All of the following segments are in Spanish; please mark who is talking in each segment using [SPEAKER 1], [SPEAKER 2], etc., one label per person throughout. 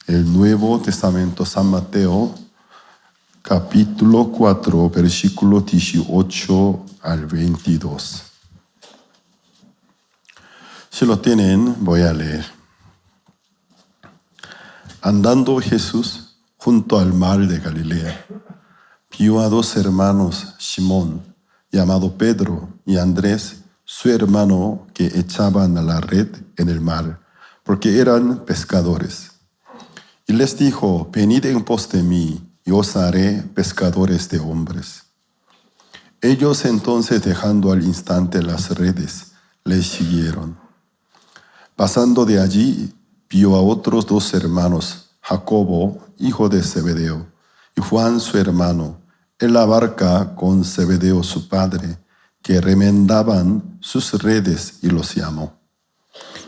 [SPEAKER 1] el Nuevo Testamento, San Mateo, capítulo 4, versículo 18 al 22. Si lo tienen, voy a leer. Andando Jesús junto al mar de Galilea, vio a dos hermanos, Simón, llamado Pedro, y Andrés, su hermano, que echaban a la red en el mar, porque eran pescadores. Y les dijo: venid en pos de mí, y os haré pescadores de hombres. Ellos entonces, dejando al instante las redes, les siguieron. Pasando de allí, vio a otros dos hermanos, Jacobo, hijo de Zebedeo, y Juan su hermano, en la barca con Zebedeo su padre, que remendaban sus redes, y los llamó.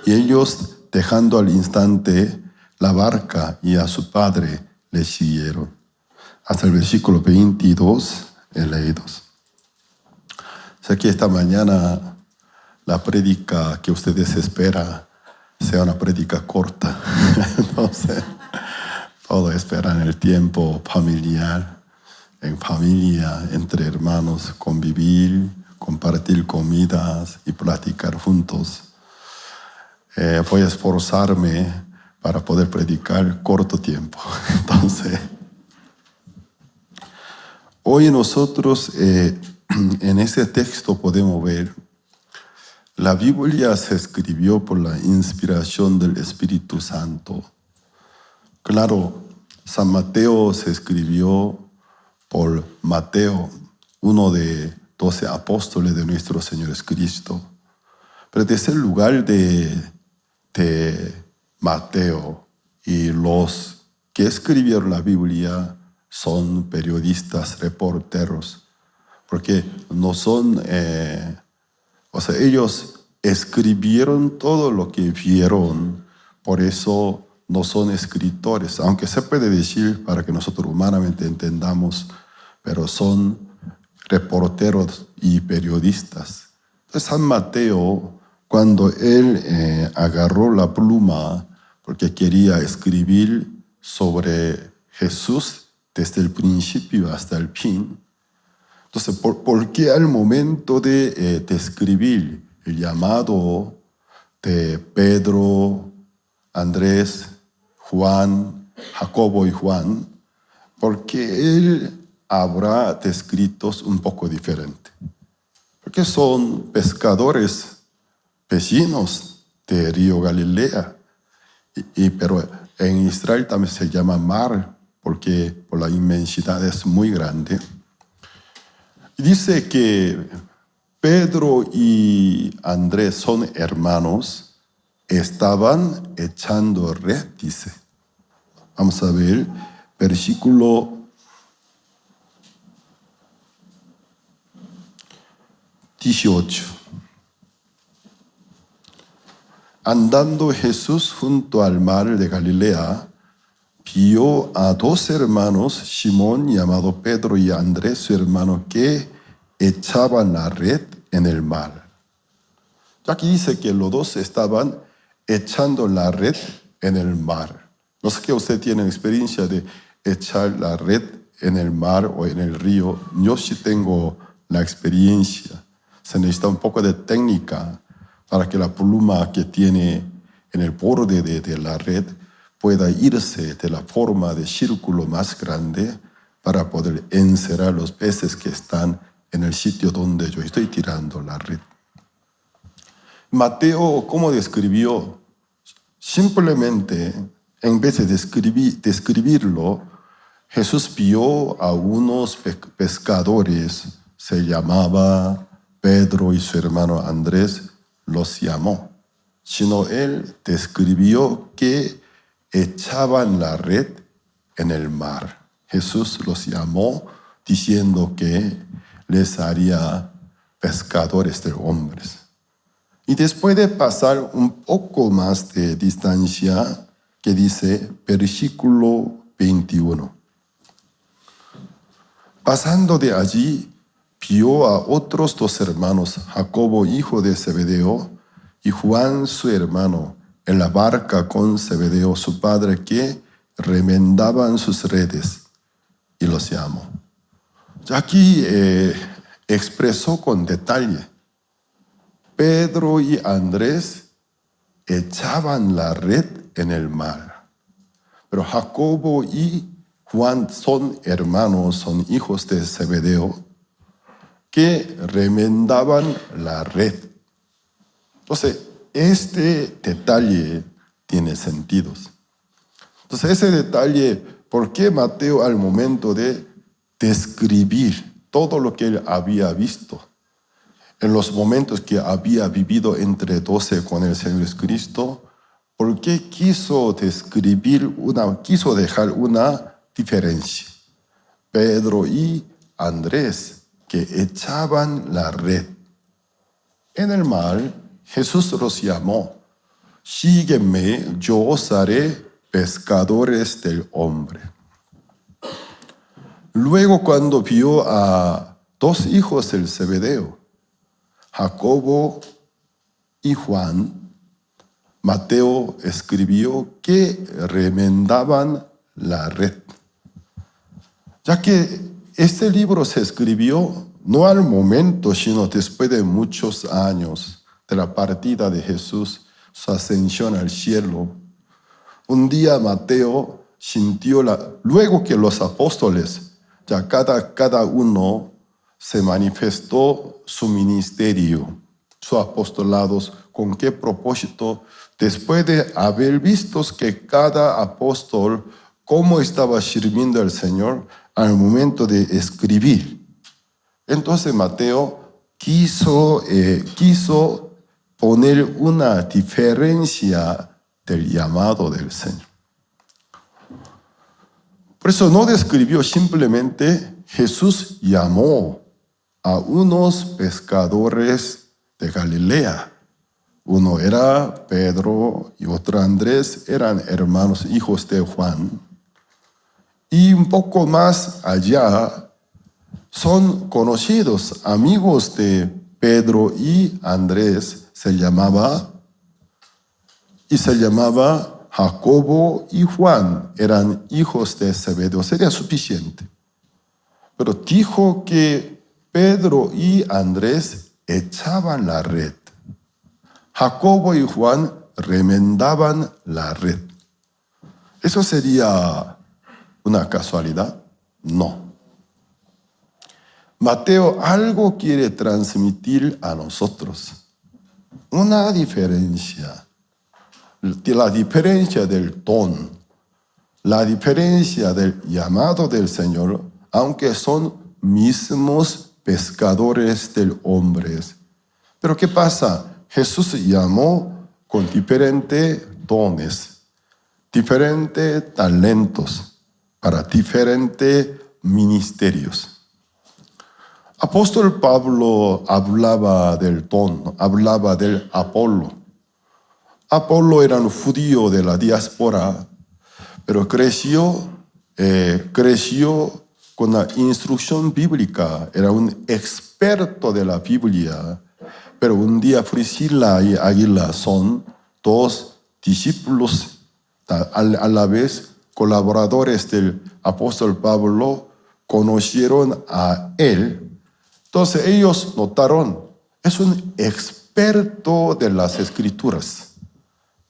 [SPEAKER 1] Y ellos, dejando al instante la barca y a su padre, le siguieron. Hasta el versículo 22 he leído. Sé que esta mañana la prédica que ustedes esperan sea una prédica corta. Entonces, todo esperan el tiempo familiar, en familia, entre hermanos, convivir, compartir comidas y platicar juntos. Voy a esforzarme para poder predicar corto tiempo. Entonces, hoy nosotros en este texto podemos ver la Biblia se escribió por la inspiración del Espíritu Santo. Claro, San Mateo se escribió por Mateo, uno de 12 apóstoles de nuestro Señor Jesucristo. Pero desde el lugar de Mateo y los que escribieron la Biblia son periodistas, reporteros, porque no son... ellos escribieron todo lo que vieron, por eso no son escritores, aunque se puede decir para que nosotros humanamente entendamos, pero son reporteros y periodistas. Entonces San Mateo, cuando él agarró la pluma, porque quería escribir sobre Jesús desde el principio hasta el fin, entonces, ¿por qué al momento de escribir el llamado de Pedro, Andrés, Juan, Jacobo y Juan, por qué él habrá descrito un poco diferente? Porque son pescadores vecinos de Río Galilea, pero en Israel también se llama mar, porque por la inmensidad es muy grande. Dice que Pedro y Andrés son hermanos, estaban echando red, dice. Vamos a ver, versículo 18. Andando Jesús junto al mar de Galilea, vio a dos hermanos, Simón llamado Pedro y Andrés su hermano, que echaban la red en el mar. Aquí dice que los dos estaban echando la red en el mar. No sé que usted tiene experiencia de echar la red en el mar o en el río. Yo sí tengo la experiencia. Se necesita un poco de técnica para que la pluma que tiene en el borde de la red pueda irse de la forma de círculo más grande para poder encerrar los peces que están en el sitio donde yo estoy tirando la red. Mateo, ¿cómo describió? Simplemente, en vez de describirlo, Jesús vio a unos pescadores, se llamaba Pedro y su hermano Andrés, los llamó. Sino él describió que echaban la red en el mar. Jesús los llamó diciendo que les haría pescadores de hombres. Y después de pasar un poco más de distancia, que dice versículo 21. Pasando de allí, vio a otros dos hermanos, Jacobo, hijo de Zebedeo, y Juan su hermano, en la barca con Zebedeo su padre, que remendaban sus redes y los llamó. Aquí expresó con detalle. Pedro y Andrés echaban la red en el mar. Pero Jacobo y Juan son hermanos, son hijos de Zebedeo, que remendaban la red. Entonces, este detalle tiene sentidos. Entonces, ese detalle, ¿por qué Mateo al momento de describir todo lo que él había visto en los momentos que había vivido entre 12 con el Señor Jesucristo, por qué quiso dejar una diferencia? Pedro y Andrés, que echaban la red en el mar, Jesús los llamó: sígueme, yo os haré pescadores del hombre. Luego, cuando vio a dos hijos del Zebedeo, Jacobo y Juan, Mateo escribió que remendaban la red. Ya que este libro se escribió no al momento, sino después de muchos años de la partida de Jesús, su ascensión al cielo. Un día Mateo sintió, luego que los apóstoles, ya cada uno se manifestó su ministerio, sus apostolados, con qué propósito, después de haber visto que cada apóstol cómo estaba sirviendo al Señor al momento de escribir. Entonces Mateo quiso poner una diferencia del llamado del Señor. Por eso no describió simplemente Jesús llamó a unos pescadores de Galilea. Uno era Pedro y otro Andrés, eran hermanos, hijos de Juan. Y un poco más allá son conocidos, amigos de Pedro y Andrés, se llamaba Jacobo y Juan, eran hijos de Zebedeo, sería suficiente. Pero dijo que Pedro y Andrés echaban la red. Jacobo y Juan remendaban la red. ¿Eso sería una casualidad? No. Mateo algo quiere transmitir a nosotros. Una diferencia. La diferencia del don. La diferencia del llamado del Señor, aunque son mismos pescadores del hombre. Pero ¿qué pasa? Jesús llamó con diferentes dones, diferentes talentos para diferentes ministerios. Apóstol Pablo hablaba del don, hablaba del Apolo. Apolo era un judío de la diáspora, pero creció con la instrucción bíblica, era un experto de la Biblia. Pero un día Priscila y Aquila son dos discípulos, a la vez colaboradores del apóstol Pablo, conocieron a él. Entonces ellos notaron, es un experto de las escrituras,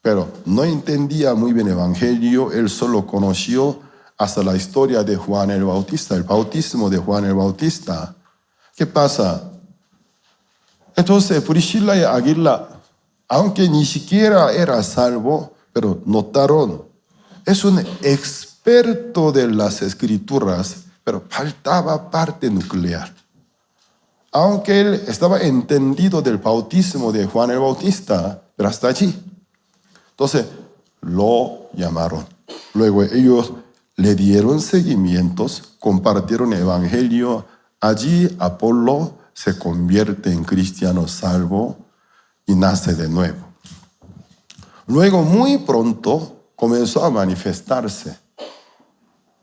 [SPEAKER 1] pero no entendía muy bien el evangelio, él solo conoció hasta la historia de Juan el Bautista, el bautismo de Juan el Bautista. ¿Qué pasa? Entonces Priscila y Aquila, aunque ni siquiera era salvo, pero notaron, es un experto de las escrituras, pero faltaba parte nuclear. Aunque él estaba entendido del bautismo de Juan el Bautista, pero hasta allí. Entonces lo llamaron. Luego ellos le dieron seguimientos, compartieron el evangelio. Allí Apolo se convierte en cristiano salvo y nace de nuevo. Luego, muy pronto, comenzó a manifestarse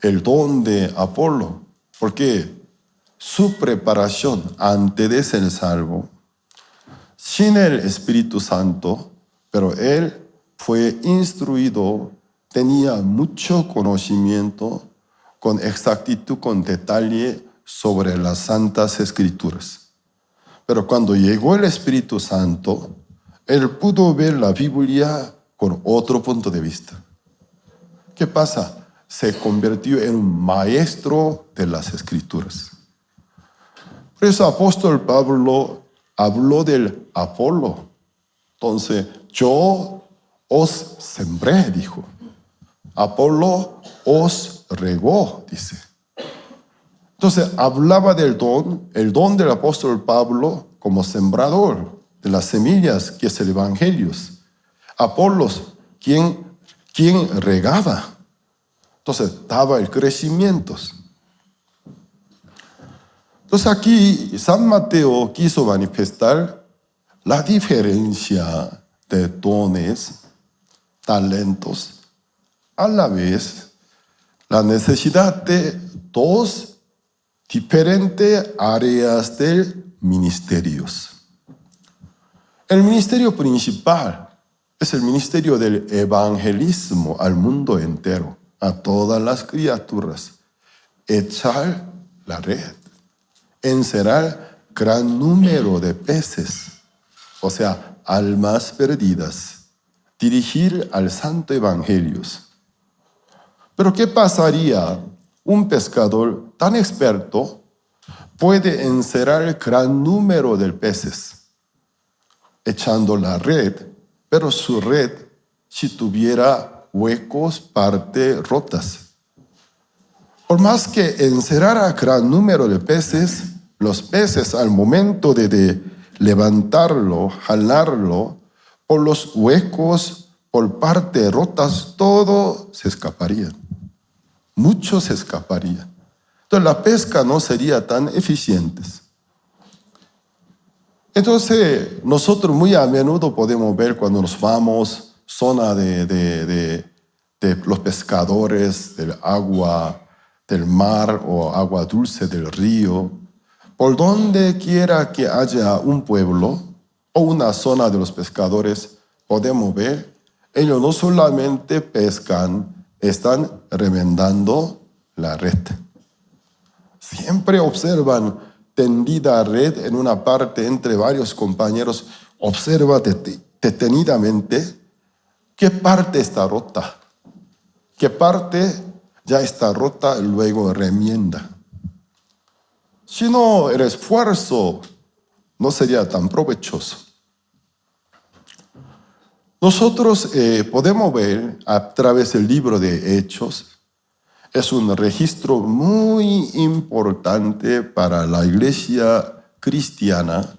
[SPEAKER 1] el don de Apolo, porque su preparación antes de ser salvo, sin el Espíritu Santo, pero él fue instruido tenía mucho conocimiento con exactitud, con detalle sobre las Santas Escrituras. Pero cuando llegó el Espíritu Santo, él pudo ver la Biblia con otro punto de vista. ¿Qué pasa? Se convirtió en un maestro de las Escrituras. Por eso el apóstol Pablo habló del Apolo. Entonces, yo os sembré, dijo. Apolo os regó, dice. Entonces, hablaba del don, el don del apóstol Pablo como sembrador de las semillas, que es el Evangelio. Apolos, quien regaba. Entonces, daba el crecimiento. Entonces, aquí San Mateo quiso manifestar la diferencia de dones, talentos, a la vez la necesidad de dos diferentes áreas de ministerios. El ministerio principal es el ministerio del evangelismo al mundo entero, a todas las criaturas. Echar la red, encerrar gran número de peces, o sea, almas perdidas, dirigir al santo evangelio. Pero ¿qué pasaría? Un pescador tan experto puede encerrar gran número de peces, echando la red, pero su red, si tuviera huecos, partes rotas. Por más que encerrara gran número de peces, los peces al momento de levantarlo, jalarlo, por los huecos, por partes rotas, todo se escaparía. Mucho se escaparía. Entonces la pesca no sería tan eficiente. Entonces nosotros muy a menudo podemos ver cuando nos vamos zona de los pescadores, del agua del mar o agua dulce del río, por donde quiera que haya un pueblo o una zona de los pescadores, podemos ver, ellos no solamente pescan, están remendando la red. Siempre observan tendida red en una parte entre varios compañeros, observa detenidamente qué parte está rota, qué parte ya está rota, luego remienda. Si no, el esfuerzo no sería tan provechoso. Nosotros podemos ver a través del libro de Hechos, es un registro muy importante para la iglesia cristiana,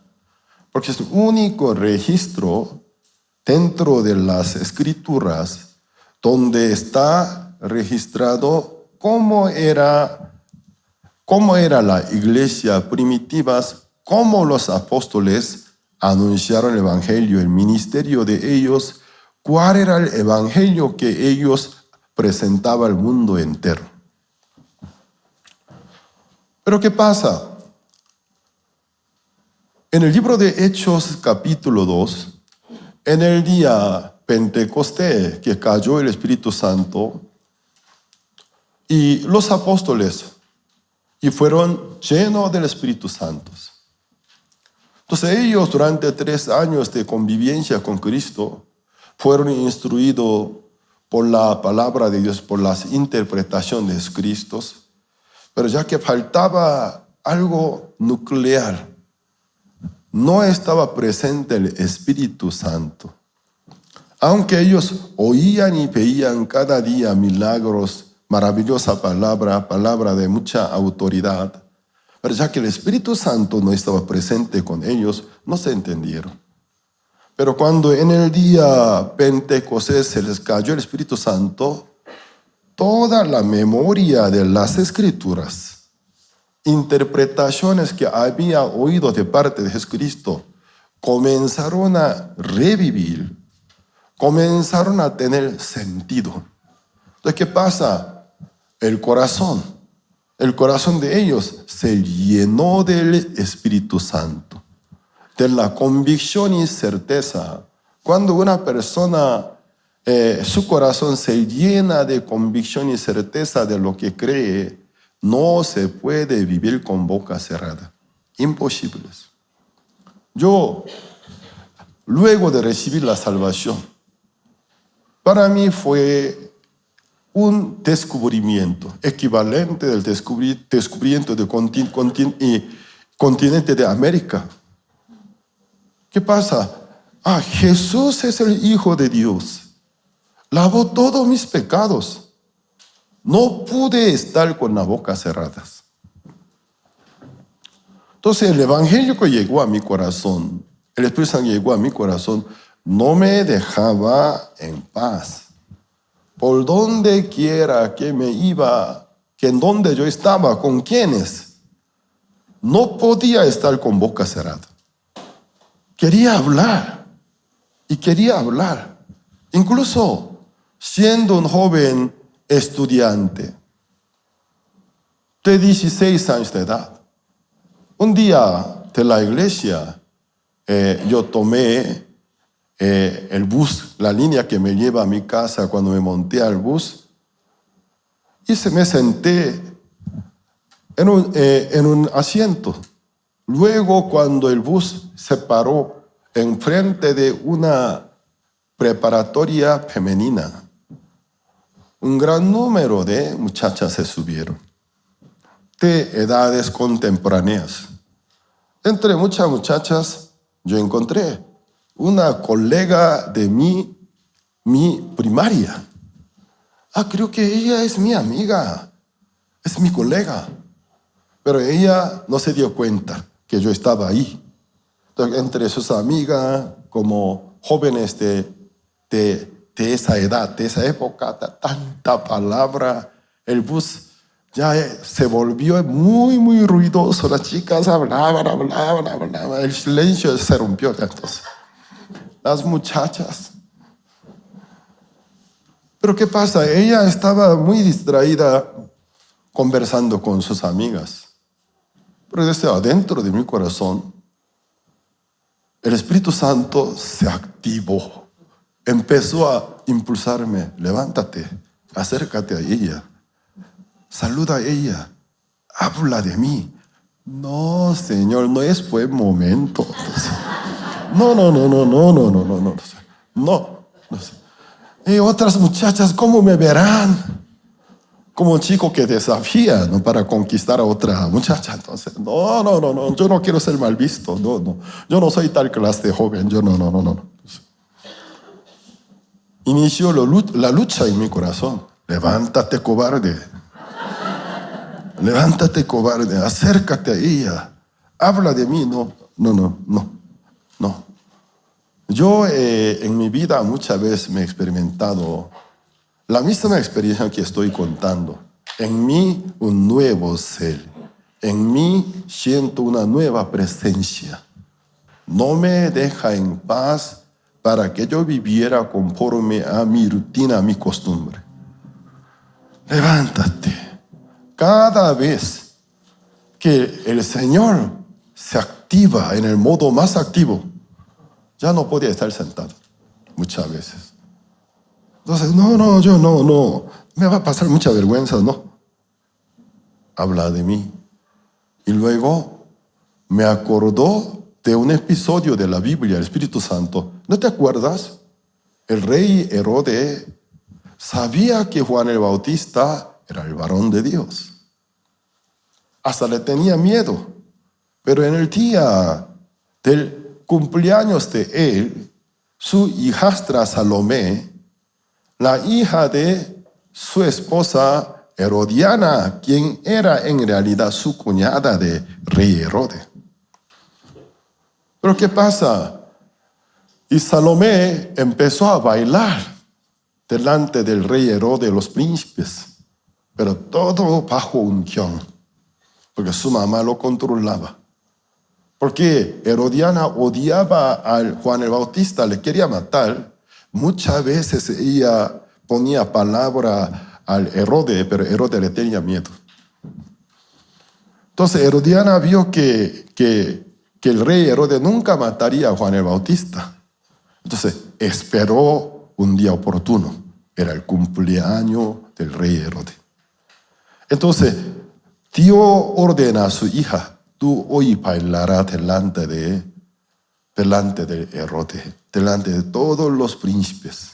[SPEAKER 1] porque es el único registro dentro de las escrituras donde está registrado cómo era la iglesia primitiva, cómo los apóstoles anunciaron el evangelio, el ministerio de ellos, cuál era el evangelio que ellos presentaban al mundo entero. Pero ¿qué pasa? En el libro de Hechos capítulo 2, en el día Pentecostés que cayó el Espíritu Santo y los apóstoles y fueron llenos del Espíritu Santo. Entonces ellos durante 3 años de convivencia con Cristo fueron instruidos por la palabra de Dios, por las interpretaciones de Cristo, pero ya que faltaba algo nuclear, no estaba presente el Espíritu Santo. Aunque ellos oían y veían cada día milagros, maravillosa palabra de mucha autoridad, pero ya que el Espíritu Santo no estaba presente con ellos, no se entendieron. Pero cuando en el día Pentecostés se les cayó el Espíritu Santo, toda la memoria de las Escrituras, interpretaciones que había oído de parte de Jesucristo, comenzaron a revivir, comenzaron a tener sentido. Entonces, ¿qué pasa? El corazón de ellos se llenó del Espíritu Santo, de la convicción y certeza. Cuando una persona su corazón se llena de convicción y certeza de lo que cree, no se puede vivir con boca cerrada. Imposible. Yo, luego de recibir la salvación, para mí fue un descubrimiento, equivalente del descubrimiento del continente de América. ¿Qué pasa? Jesús es el Hijo de Dios. Lavó todos mis pecados. No pude estar con la boca cerrada. Entonces el Evangelio que llegó a mi corazón, el Espíritu Santo llegó a mi corazón, no me dejaba en paz. Por donde quiera que me iba, que en donde yo estaba, con quienes, no podía estar con boca cerrada. Quería hablar y quería hablar. Incluso siendo un joven estudiante de 16 años de edad, un día de la iglesia yo tomé el bus, la línea que me lleva a mi casa. Cuando me monté al bus y me senté en un asiento. Luego, cuando el bus se paró enfrente de una preparatoria femenina, un gran número de muchachas se subieron, de edades contemporáneas. Entre muchas muchachas, yo encontré una colega de mi primaria. Creo que ella es mi amiga, es mi colega. Pero ella no se dio cuenta que yo estaba ahí. Entonces, entre sus amigas, como jóvenes de esa edad, de esa época, tanta palabra, el bus ya se volvió muy, muy ruidoso. Las chicas hablaban, el silencio se rompió. Entonces, las muchachas. Pero ¿qué pasa? Ella estaba muy distraída conversando con sus amigas. Pero desde adentro de mi corazón, el Espíritu Santo se activó. Empezó a impulsarme. Levántate, acércate a ella, saluda a ella, habla de mí. No, Señor, no es buen momento. No. Y otras muchachas, ¿cómo me verán? Como un chico que desafía, ¿no?, para conquistar a otra muchacha. Entonces, no, yo no quiero ser mal visto. No. Yo no soy tal clase de joven. Yo no. Inició la lucha en mi corazón. Levántate, cobarde. Levántate, cobarde. Acércate a ella. Habla de mí. No. Yo en mi vida muchas veces me he experimentado la misma experiencia que estoy contando. En mí un nuevo ser. En mí siento una nueva presencia. No me deja en paz para que yo viviera conforme a mi rutina, a mi costumbre. Levántate. Cada vez que el Señor se activa en el modo más activo, ya no podía estar sentado muchas veces. Entonces, yo no. Me va a pasar mucha vergüenza, ¿no? Habla de mí. Y luego me acordó de un episodio de la Biblia, el Espíritu Santo. ¿No te acuerdas? El rey Herodes sabía que Juan el Bautista era el varón de Dios. Hasta le tenía miedo. Pero en el día del cumpleaños de él, su hijastra Salomé, la hija de su esposa Herodiana, quien era en realidad su cuñada de rey Herodes. Pero ¿qué pasa? Y Salomé empezó a bailar delante del rey Herodes, los príncipes, pero todo bajo unción, porque su mamá lo controlaba. Porque Herodiana odiaba a Juan el Bautista, le quería matar. Muchas veces ella ponía palabra al Herodes, pero Herodes le tenía miedo. Entonces Herodiana vio que el rey Herodes nunca mataría a Juan el Bautista. Entonces esperó un día oportuno. Era el cumpleaños del rey Herodes. Entonces, Dios ordena a su hija: tú hoy bailarás delante de Herodes, delante de todos los príncipes.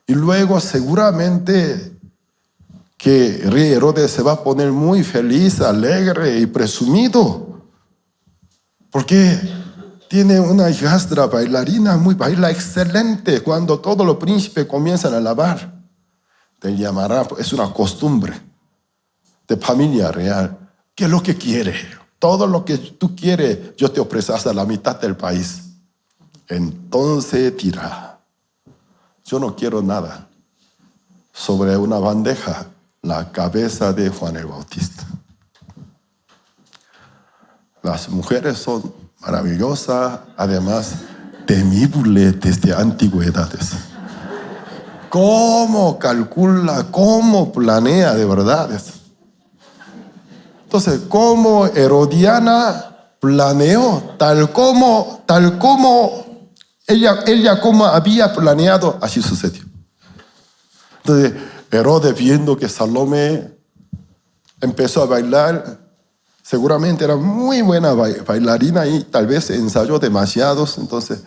[SPEAKER 1] Y luego seguramente que el rey Herodes se va a poner muy feliz, alegre y presumido, porque tiene una hijastra bailarina, baila excelente. Cuando todos los príncipes comienzan a alabar, te llamará, es una costumbre de familia real. ¿Qué es lo que quiere? Todo lo que tú quieres, yo te ofrezco hasta la mitad del país. Entonces dirá: yo no quiero nada. Sobre una bandeja, la cabeza de Juan el Bautista. Las mujeres son maravillosas, además temibles desde antigüedades. ¿Cómo calcula, cómo planea de verdades? Entonces, como Herodiana planeó, tal como ella como había planeado, así sucedió. Entonces, Herodes, viendo que Salomé empezó a bailar, seguramente era muy buena bailarina y tal vez ensayó demasiados, entonces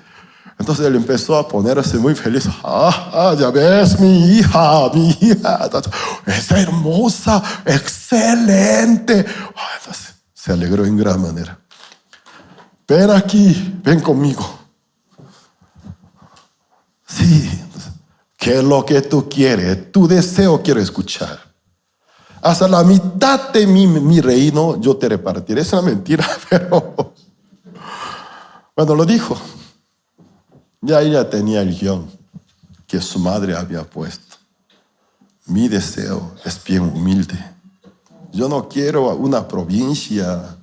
[SPEAKER 1] él empezó a ponerse muy feliz. Ya ves, mi hija, es hermosa, excelente. Entonces se alegró en gran manera. Ven aquí, ven conmigo. Sí, ¿qué es lo que tú quieres? Tu deseo quiero escuchar. Hasta la mitad de mi reino yo te repartiré. Es una mentira, pero cuando lo dijo, ya ella tenía el guión que su madre había puesto. Mi deseo es bien humilde. Yo no quiero una provincia,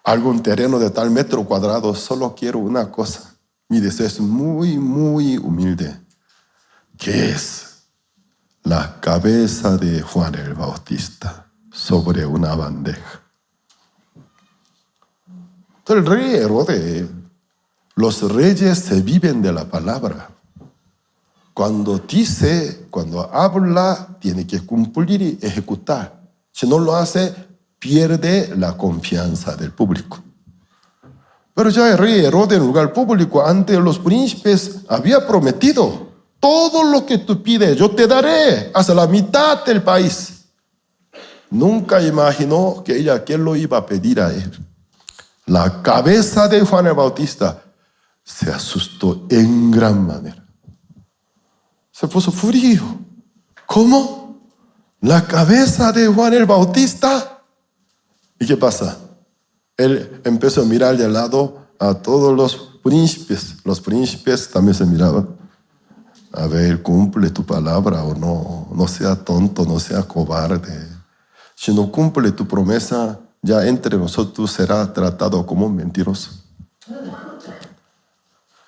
[SPEAKER 1] algún terreno de tal metro cuadrado, solo quiero una cosa. Mi deseo es muy, muy humilde. ¿Qué es? La cabeza de Juan el Bautista sobre una bandeja. Entonces el rey Herodes, los reyes se viven de la palabra. Cuando dice, cuando habla, tiene que cumplir y ejecutar. Si no lo hace, pierde la confianza del público. Pero ya el rey Herodes, en lugar público, ante los príncipes, había prometido: todo lo que tú pides, yo te daré hasta la mitad del país. Nunca imaginó que ¿quién lo iba a pedir a él? La cabeza de Juan el Bautista se asustó en gran manera. Se puso frío. ¿Cómo? ¿La cabeza de Juan el Bautista? ¿Y qué pasa? Él empezó a mirar de lado a todos los príncipes. Los príncipes también se miraban. A ver, cumple tu palabra o no. No sea tonto, no sea cobarde. Si no cumple tu promesa, ya entre nosotros será tratado como un mentiroso.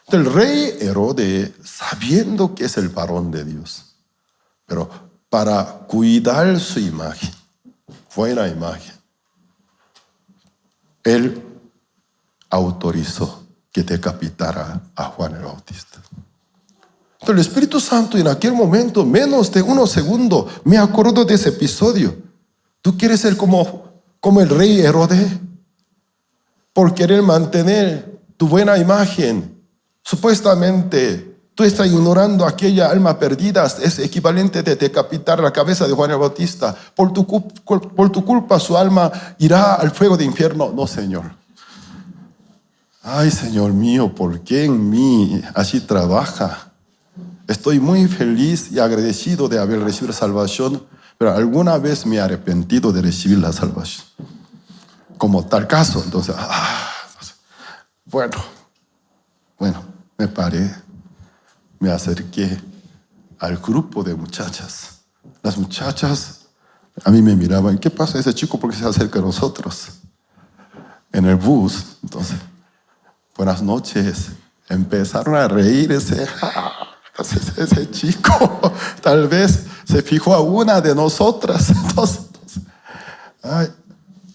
[SPEAKER 1] El rey Herodes, sabiendo que es el varón de Dios, pero para cuidar su imagen, buena imagen, él autorizó que decapitara a Juan el Bautista. Entonces el Espíritu Santo en aquel momento, menos de unos segundos, me acuerdo de ese episodio. ¿Tú quieres ser como el rey Herodes? Por querer mantener tu buena imagen. Supuestamente tú estás ignorando aquella alma perdida. Es equivalente de decapitar la cabeza de Juan el Bautista. Por tu culpa su alma irá al fuego de infierno. No, Señor. Ay, Señor mío, ¿por qué en mí así trabaja? Estoy muy feliz y agradecido de haber recibido salvación, pero alguna vez me he arrepentido de recibir la salvación. Como tal caso, entonces, bueno, me paré, me acerqué al grupo de muchachas. Las muchachas a mí me miraban: ¿qué pasa ese chico? ¿Por qué se acerca a nosotros? En el bus, entonces, buenas noches. Empezaron a reírse. Ese chico tal vez se fijó a una de nosotras. Entonces, ay,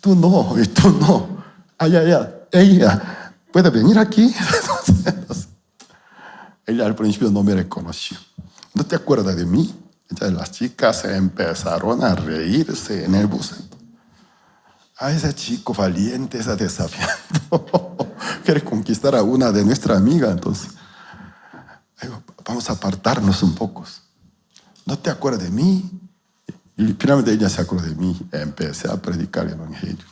[SPEAKER 1] tú no, y tú no. Ella puede venir aquí. Entonces, ella al principio no me reconoció. ¿No te acuerdas de mí? Entonces las chicas empezaron a reírse en el bus. Ah, ese chico valiente, ese desafiando. Quiere conquistar a una de nuestra amiga, entonces. Digo, vamos a apartarnos un poco. ¿No te acuerdas de mí? Y finalmente ella se acordó de mí. Empecé a predicar el evangelio.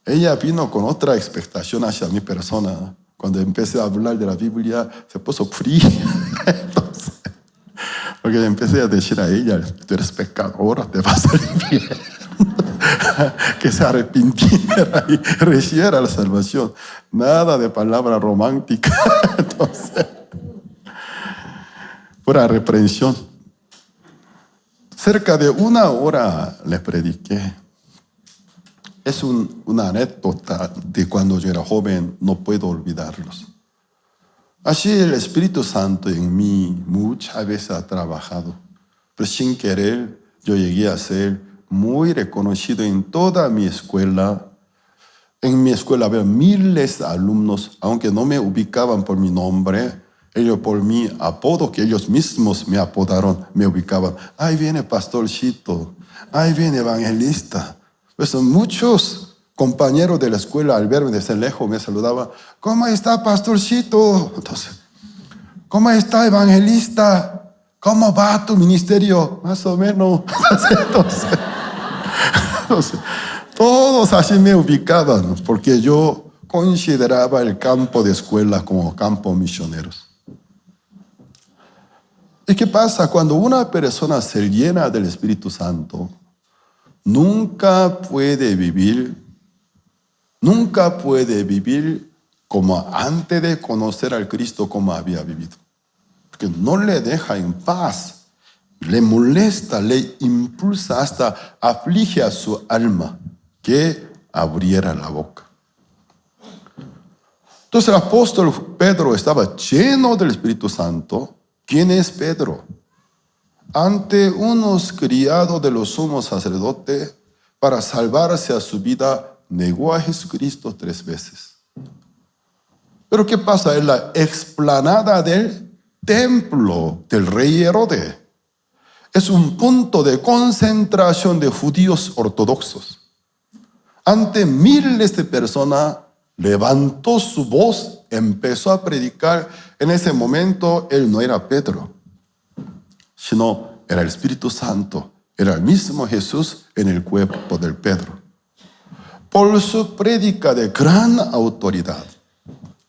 [SPEAKER 1] Ella vino con otra expectación hacia mi persona. Cuando empecé a hablar de la Biblia, se puso fría. Entonces, porque empecé a decir a ella, tú eres pecadora, te vas al infierno. Que se arrepintiera y recibiera la salvación. Nada de palabra romántica. Entonces, pura reprensión. Cerca de 1 hora le prediqué. Es una anécdota de cuando yo era joven, no puedo olvidarlos. Así el Espíritu Santo en mí muchas veces ha trabajado, pero sin querer yo llegué a ser muy reconocido en toda mi escuela. En mi escuela había miles de alumnos, aunque no me ubicaban por mi nombre, ellos por mi apodo que ellos mismos me apodaron, me ubicaban. Ahí viene pastorcito, ahí viene evangelista. Pues muchos compañeros de la escuela al verme desde lejos me saludaban. ¿Cómo está pastorcito? Entonces, ¿cómo está evangelista? ¿Cómo va tu ministerio? Más o menos. Entonces, todos así me ubicaban porque yo consideraba el campo de escuela como campo misioneros. ¿Y qué pasa? Cuando una persona se llena del Espíritu Santo, nunca puede vivir como antes de conocer al Cristo como había vivido. Porque no le deja en paz, le molesta, le impulsa, hasta aflige a su alma que abriera la boca. Entonces el apóstol Pedro estaba lleno del Espíritu Santo. ¿Quién es Pedro? Ante unos criados de los sumos sacerdotes, para salvarse a su vida, negó a Jesucristo 3 veces. Pero ¿qué pasa? En la explanada del templo del rey Herodes es un punto de concentración de judíos ortodoxos. Ante miles de personas, levantó su voz, empezó a predicar. En ese momento, él no era Pedro, sino era el Espíritu Santo, era el mismo Jesús en el cuerpo del Pedro. Por su prédica de gran autoridad.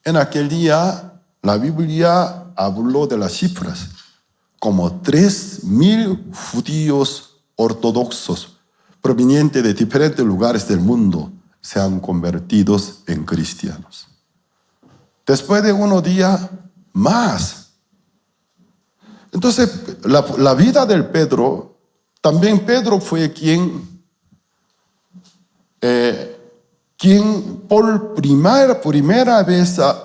[SPEAKER 1] En aquel día, la Biblia habló de las cifras, como 3,000 judíos ortodoxos provenientes de diferentes lugares del mundo se han convertido en cristianos. Después de unos días más. Entonces, la vida del Pedro, también Pedro fue quien por primera vez a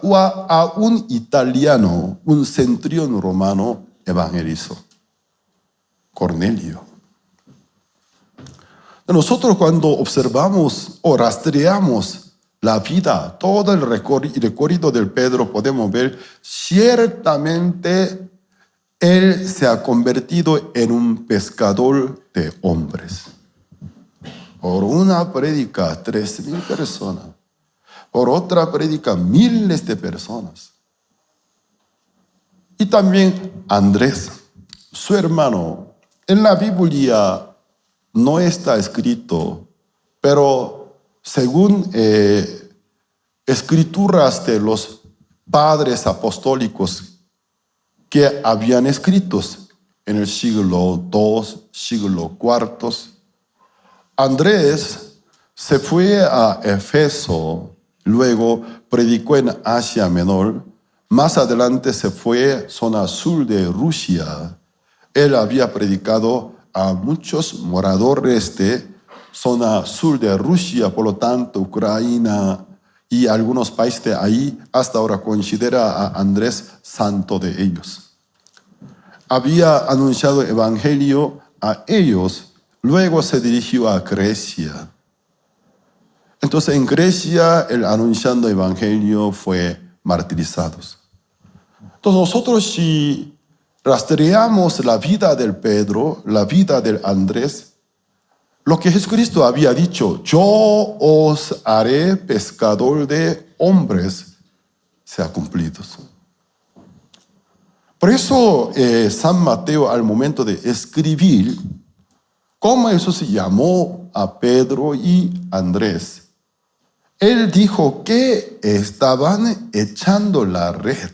[SPEAKER 1] un italiano, un centurión romano, evangelizó. Cornelio. Nosotros cuando observamos o rastreamos la vida, todo el recorrido del Pedro, podemos ver ciertamente él se ha convertido en un pescador de hombres. Por una prédica, 3,000 personas. Por otra prédica, miles de personas. Y también Andrés, su hermano. En la Biblia no está escrito, pero según escrituras de los padres apostólicos que habían escritos en el siglo II, siglo IV, Andrés se fue a Éfeso, luego predicó en Asia Menor, más adelante se fue a zona sur de Rusia. Él había predicado a muchos moradores de zona sur de Rusia, por lo tanto Ucrania y algunos países de ahí, hasta ahora considera a Andrés santo de ellos. Había anunciado el evangelio a ellos, luego se dirigió a Grecia. Entonces en Grecia, el anunciando el evangelio fue martirizado. Entonces nosotros si rastreamos la vida del Pedro, la vida del Andrés, lo que Jesucristo había dicho, yo os haré pescador de hombres, se ha cumplido. Por eso San Mateo al momento de escribir cómo Jesús llamó a Pedro y Andrés, él dijo que estaban echando la red.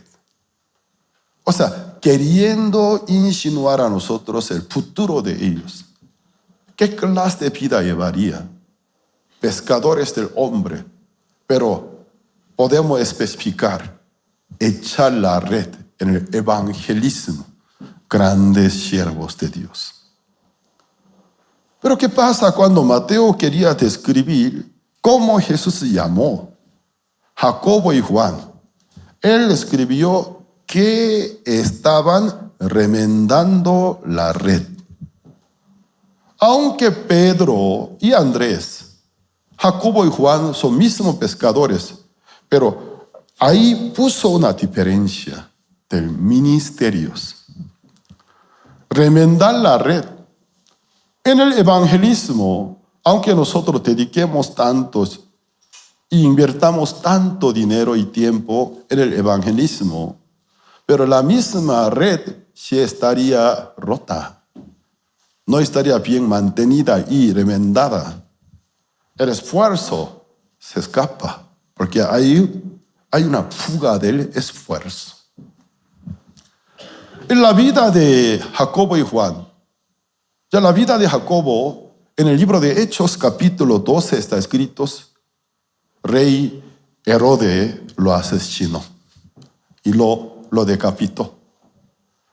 [SPEAKER 1] O sea, queriendo insinuar a nosotros el futuro de ellos. ¿Qué clase de vida llevaría? Pescadores del hombre. Pero podemos especificar, echar la red en el evangelismo. Grandes siervos de Dios. Pero ¿qué pasa cuando Mateo quería describir cómo Jesús llamó Jacobo y Juan? Él escribió que estaban remendando la red. Aunque Pedro y Andrés, Jacobo y Juan son mismos pescadores, pero ahí puso una diferencia del ministerios. Remendar la red. En el evangelismo, aunque nosotros dediquemos tantos e invirtamos tanto dinero y tiempo en el evangelismo, pero la misma red sí estaría rota, no estaría bien mantenida y remendada. El esfuerzo se escapa, porque hay una fuga del esfuerzo. En la vida de Jacobo y Juan, ya la vida de Jacobo, en el libro de Hechos capítulo 12 está escrito, rey Herodes lo asesinó y lo decapitó.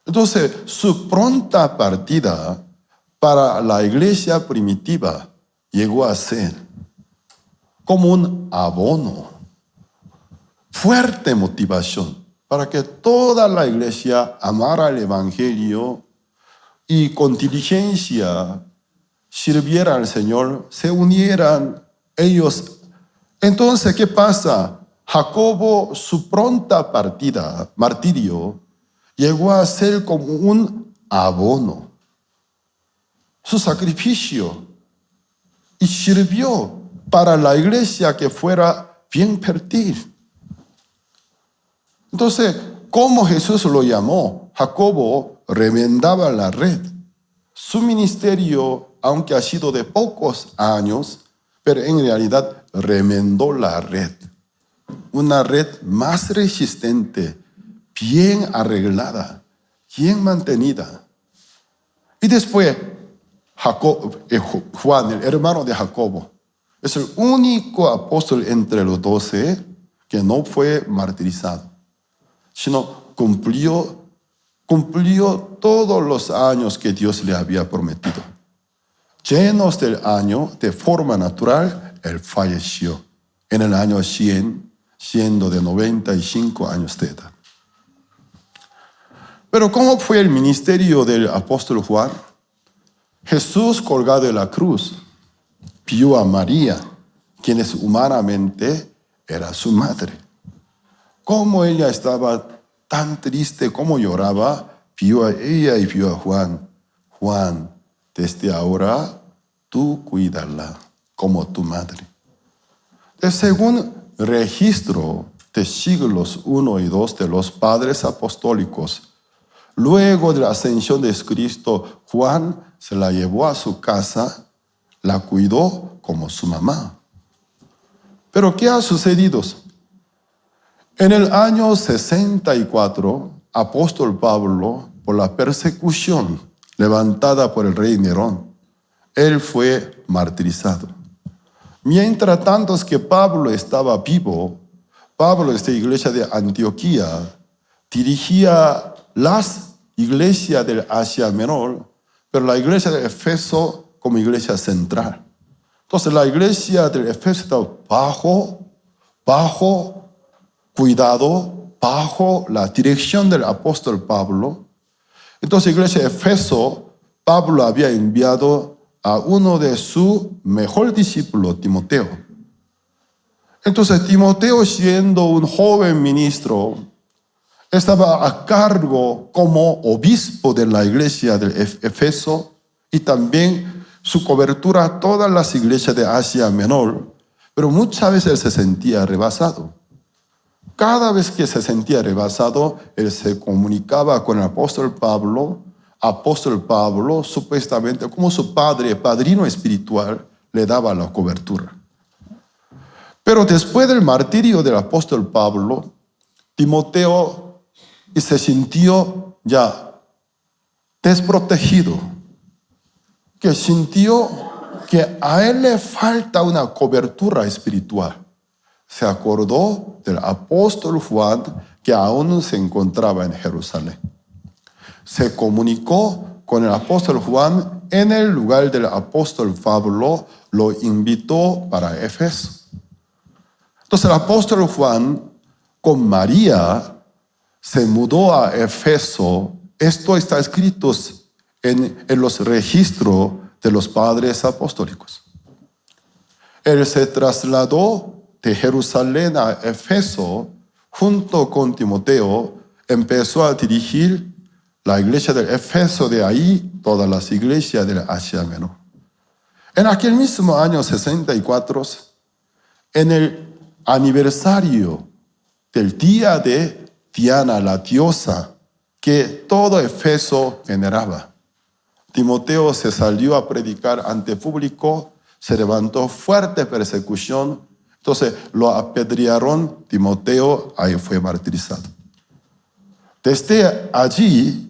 [SPEAKER 1] Entonces, su pronta partida para la iglesia primitiva llegó a ser como un abono, fuerte motivación para que toda la iglesia amara el evangelio y con diligencia sirviera al Señor, se unieran ellos. Entonces, ¿qué pasa? Jacobo, su pronta partida, martirio, llegó a ser como un abono. Su sacrificio y sirvió para la iglesia que fuera bien fértil. Entonces, ¿cómo Jesús lo llamó? Jacobo remendaba la red. Su ministerio, aunque ha sido de pocos años, pero en realidad remendó la red. Una red más resistente, bien arreglada, bien mantenida. Y después, Juan, el hermano de Jacobo, es el único apóstol entre los 12 que no fue martirizado, sino cumplió todos los años que Dios le había prometido. Llenos del año, de forma natural, él falleció en el año 100, siendo de 95 años de edad. Pero ¿cómo fue el ministerio del apóstol Juan? Jesús colgado de la cruz vio a María, quien es humanamente era su madre. Cómo ella estaba tan triste, cómo lloraba, vio a ella y vio a Juan. Juan, desde ahora tú cuídala como tu madre. Según registro de siglos 1 y 2 de los padres apostólicos, luego de la ascensión de Cristo, Juan se la llevó a su casa, la cuidó como su mamá. Pero ¿qué ha sucedido? En el año 64, apóstol Pablo, por la persecución levantada por el rey Nerón, él fue martirizado. Mientras tanto que Pablo estaba vivo, Pablo, esta iglesia de Antioquía, dirigía las iglesias del Asia Menor, pero la iglesia de Éfeso como iglesia central. Entonces la iglesia de Éfeso estaba bajo cuidado, bajo la dirección del apóstol Pablo. Entonces la iglesia de Éfeso, Pablo había enviado a uno de sus mejores discípulos, Timoteo. Entonces Timoteo, siendo un joven ministro, estaba a cargo como obispo de la iglesia de Éfeso y también su cobertura a todas las iglesias de Asia Menor, pero muchas veces él se sentía rebasado. Cada vez que se sentía rebasado, él se comunicaba con el apóstol Pablo. Apóstol Pablo, supuestamente como su padrino espiritual, le daba la cobertura. Pero después del martirio del apóstol Pablo, Timoteo se sintió ya desprotegido, que sintió que a él le falta una cobertura espiritual. Se acordó del apóstol Juan, que aún se encontraba en Jerusalén. Se comunicó con el apóstol Juan en el lugar del apóstol Pablo, lo invitó para Éfeso. Entonces el apóstol Juan con María se mudó a Éfeso. Esto está escrito en los registros de los padres apostólicos. Él se trasladó de Jerusalén a Éfeso junto con Timoteo, empezó a dirigir la iglesia de Éfeso, de ahí todas las iglesias de Asia Menor. En aquel mismo año 64, en el aniversario del día de Diana, la diosa que todo Éfeso veneraba, Timoteo se salió a predicar ante público, se levantó fuerte persecución, entonces lo apedrearon, Timoteo ahí fue martirizado. Desde allí,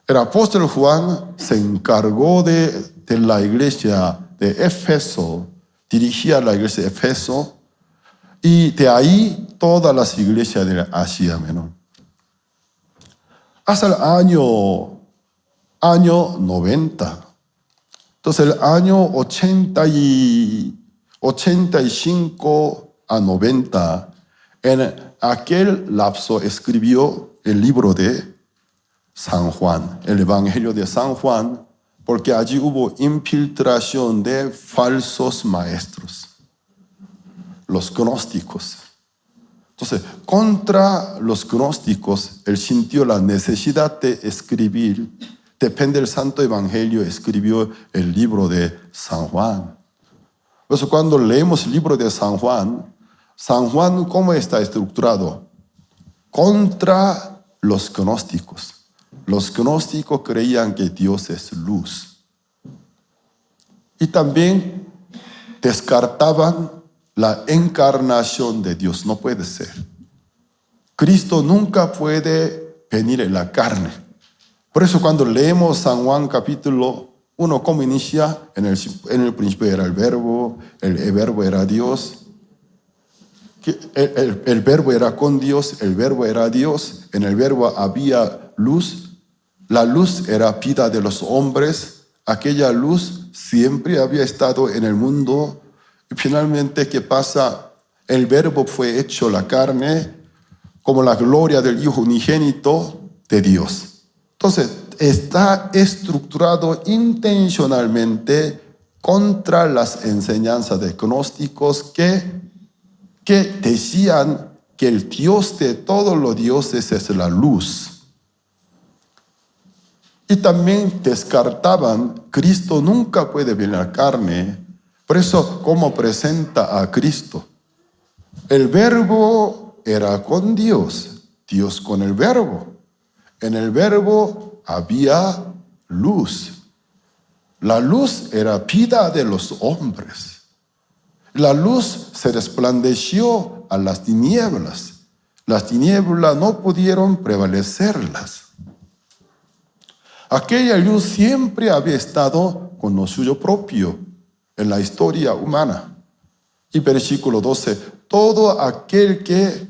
[SPEAKER 1] el apóstol Juan se encargó de la iglesia de Éfeso, dirigía la iglesia de Éfeso, y de ahí todas las iglesias de Asia Menor. Hasta el año 90. Entonces el año 85 a 90, en aquel lapso escribió el libro de San Juan, el Evangelio de San Juan, porque allí hubo infiltración de falsos maestros, los gnósticos. Entonces, contra los gnósticos, él sintió la necesidad de escribir, depende del Santo Evangelio, escribió el libro de San Juan. Por eso cuando leemos el libro de San Juan, ¿cómo está estructurado? Contra los gnósticos. Los gnósticos creían que Dios es luz. Y también descartaban la encarnación de Dios. No puede ser. Cristo nunca puede venir en la carne. Por eso cuando leemos San Juan capítulo 1, ¿cómo inicia? En el principio era el verbo era Dios. El verbo era con Dios, el verbo era Dios, en el verbo había luz. La luz era vida de los hombres, aquella luz siempre había estado en el mundo. Y finalmente, ¿qué pasa? El verbo fue hecho la carne como la gloria del Hijo unigénito de Dios. Entonces, está estructurado intencionalmente contra las enseñanzas de gnósticos que decían que el Dios de todos los dioses es la luz. Y también descartaban, Cristo nunca puede venir a la carne. Por eso, ¿cómo presenta a Cristo? El verbo era con Dios, Dios con el verbo. En el verbo había luz. La luz era vida de los hombres. La luz se resplandeció a las tinieblas. Las tinieblas no pudieron prevalecerlas. Aquella luz siempre había estado con lo suyo propio en la historia humana. Y versículo 12, todo aquel que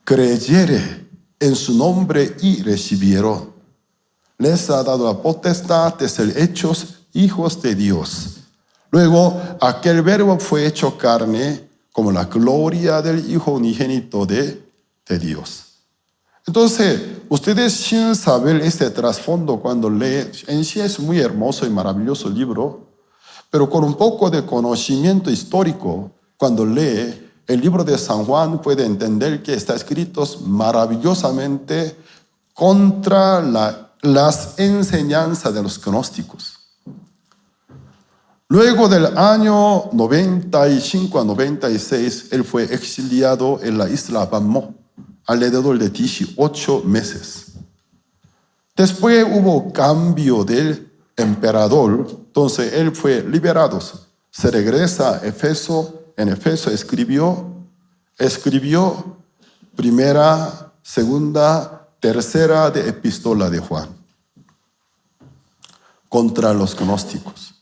[SPEAKER 1] creyere en su nombre y recibieron, les ha dado la potestad de ser hechos hijos de Dios. Luego, aquel verbo fue hecho carne como la gloria del Hijo unigénito de Dios. Entonces, ustedes sin saber este trasfondo cuando leen, en sí es muy hermoso y maravilloso libro, pero con un poco de conocimiento histórico, cuando lee, el libro de San Juan puede entender que está escrito maravillosamente contra las enseñanzas de los gnósticos. Luego del año 95 a 96, él fue exiliado en la isla Patmos, alrededor de 18 meses. Después hubo cambio del emperador, entonces él fue liberado. Se regresa a Éfeso, en Éfeso escribió primera, segunda, tercera de epístola de Juan contra los gnósticos.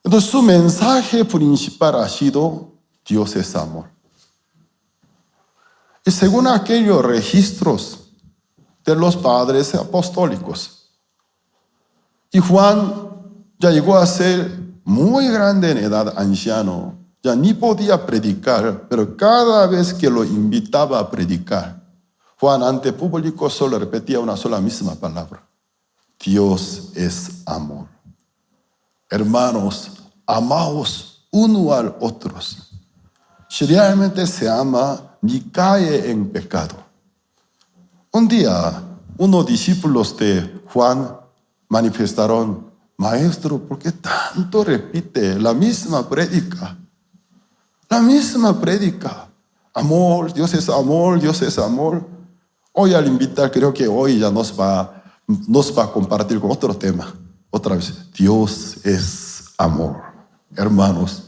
[SPEAKER 1] Entonces su mensaje principal ha sido Dios es amor. Y según aquellos registros de los padres apostólicos, y Juan ya llegó a ser muy grande en edad, anciano, ya ni podía predicar, pero cada vez que lo invitaba a predicar, Juan ante público solo repetía una sola misma palabra: Dios es amor. Hermanos, amaos uno al otro. Si realmente se ama, ni cae en pecado. Un día, unos discípulos de Juan manifestaron: Maestro, ¿por qué tanto repite la misma prédica? La misma prédica. Amor, Dios es amor, Dios es amor. Hoy al invitar, creo que hoy ya nos va a compartir con otro tema. Otra vez, Dios es amor. Hermanos,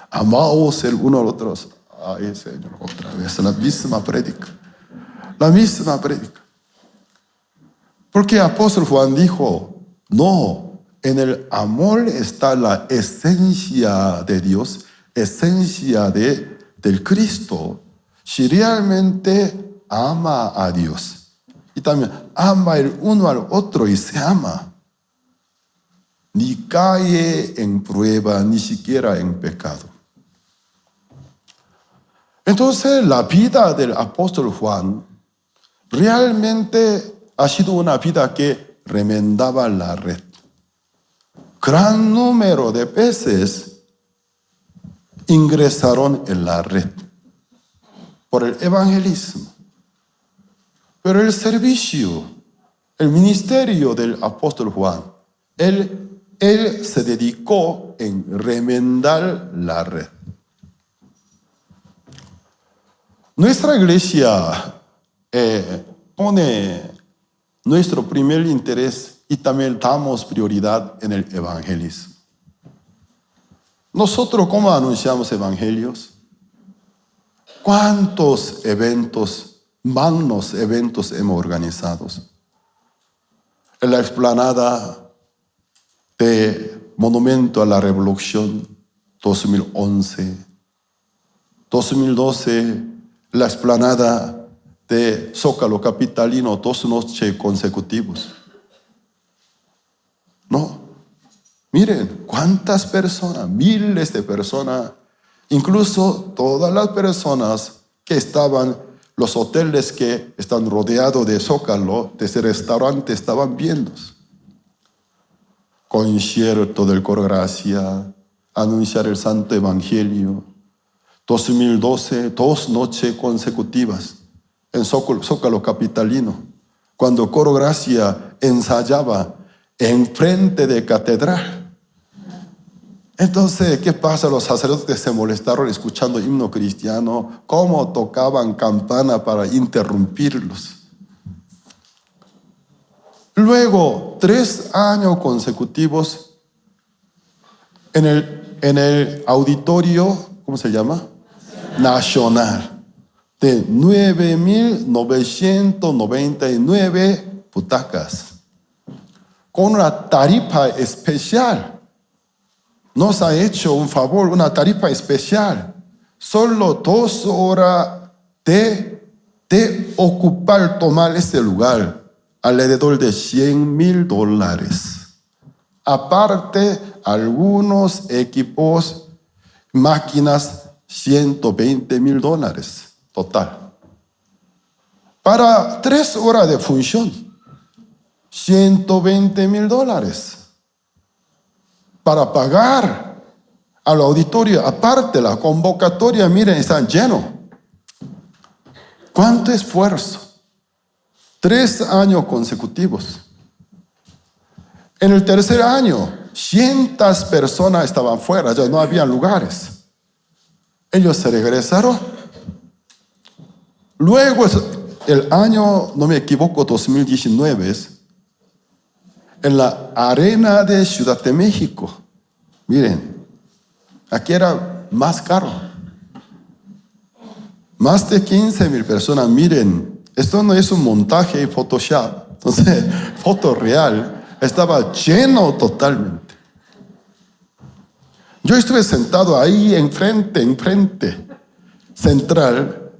[SPEAKER 1] amaos el uno al otro. Ay, Señor, otra vez, la misma prédica. La misma prédica. Porque el apóstol Juan dijo: no, en el amor está la esencia de Dios, esencia del Cristo. Si realmente ama a Dios y también ama el uno al otro y se ama, ni cae en prueba, ni siquiera en pecado. Entonces la vida del apóstol Juan realmente ha sido una vida que remendaba la red. Gran número de peces ingresaron en la red por el evangelismo. Pero el servicio, el ministerio del apóstol Juan, él se dedicó en remendar la red. Nuestra iglesia pone nuestro primer interés y también damos prioridad en el evangelismo. Nosotros, ¿cómo anunciamos evangelios? ¿Cuántos eventos, magnos eventos hemos organizado? En la explanada de Monumento a la Revolución 2011, 2012, la explanada de Zócalo Capitalino 2 noches consecutivas. No, miren cuántas personas, miles de personas, incluso todas las personas que estaban, los hoteles que están rodeados de Zócalo, de ese restaurante, estaban viendo. Concierto del Coro Gracia, anunciar el Santo Evangelio. 2012, 2 noches consecutivas en Zócalo Capitalino, cuando Coro Gracia ensayaba enfrente de catedral. Entonces, ¿qué pasa? Los sacerdotes se molestaron escuchando himno cristiano, cómo tocaban campana para interrumpirlos. Luego, 3 años consecutivos en el auditorio, ¿cómo se llama? Nacional, de 9.999 butacas, con una tarifa especial. Nos ha hecho un favor, una tarifa especial. Solo 2 horas de ocupar, tomar este lugar, alrededor de $100,000. Aparte, algunos equipos, máquinas, $120,000 total. Para 3 horas de función, $120,000. Para pagar al auditorio. Aparte, la convocatoria, miren, está lleno. ¿Cuánto esfuerzo? 3 años consecutivos. En el tercer año, cientos personas estaban fuera, ya no había lugares. Ellos se regresaron. Luego, el año, no me equivoco, 2019, en la arena de Ciudad de México. Miren, aquí era más caro. Más de 15,000 personas. Miren, esto no es un montaje y Photoshop. Entonces, foto real, estaba lleno totalmente. Yo estuve sentado ahí enfrente, central,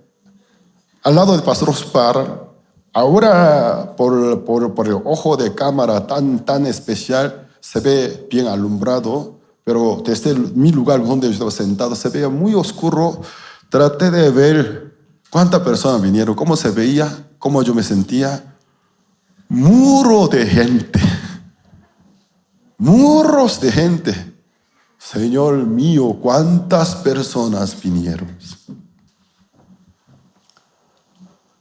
[SPEAKER 1] al lado de Pastor Ospar. Ahora, por el ojo de cámara tan especial, se ve bien alumbrado, pero desde mi lugar donde yo estaba sentado, se veía muy oscuro. Traté de ver cuántas personas vinieron, cómo se veía, cómo yo me sentía. Muro de gente. Muros de gente. Señor mío, cuántas personas vinieron.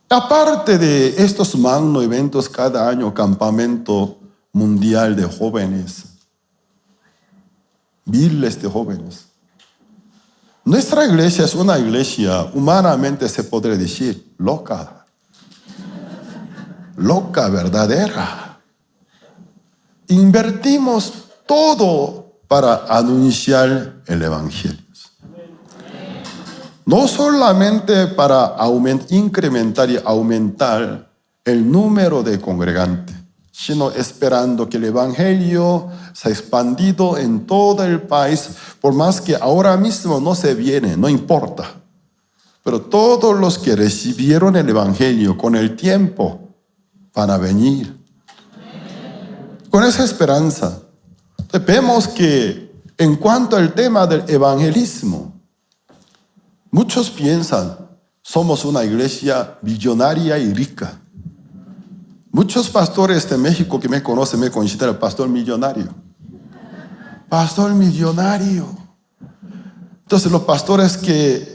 [SPEAKER 1] Aparte de estos magno eventos cada año, campamento mundial de jóvenes, miles de jóvenes. Nuestra iglesia es una iglesia, humanamente se podría decir, loca. Loca, verdadera. Invertimos todo para anunciar el evangelio. No solamente para incrementar y aumentar el número de congregantes, sino esperando que el evangelio sea expandido en todo el país, por más que ahora mismo no se viene, no importa. Pero todos los que recibieron el evangelio con el tiempo van a venir. Con esa esperanza, vemos que en cuanto al tema del evangelismo, muchos piensan, somos una iglesia millonaria y rica. Muchos pastores de México que me conocen me consideran pastor millonario. Pastor millonario. Entonces los pastores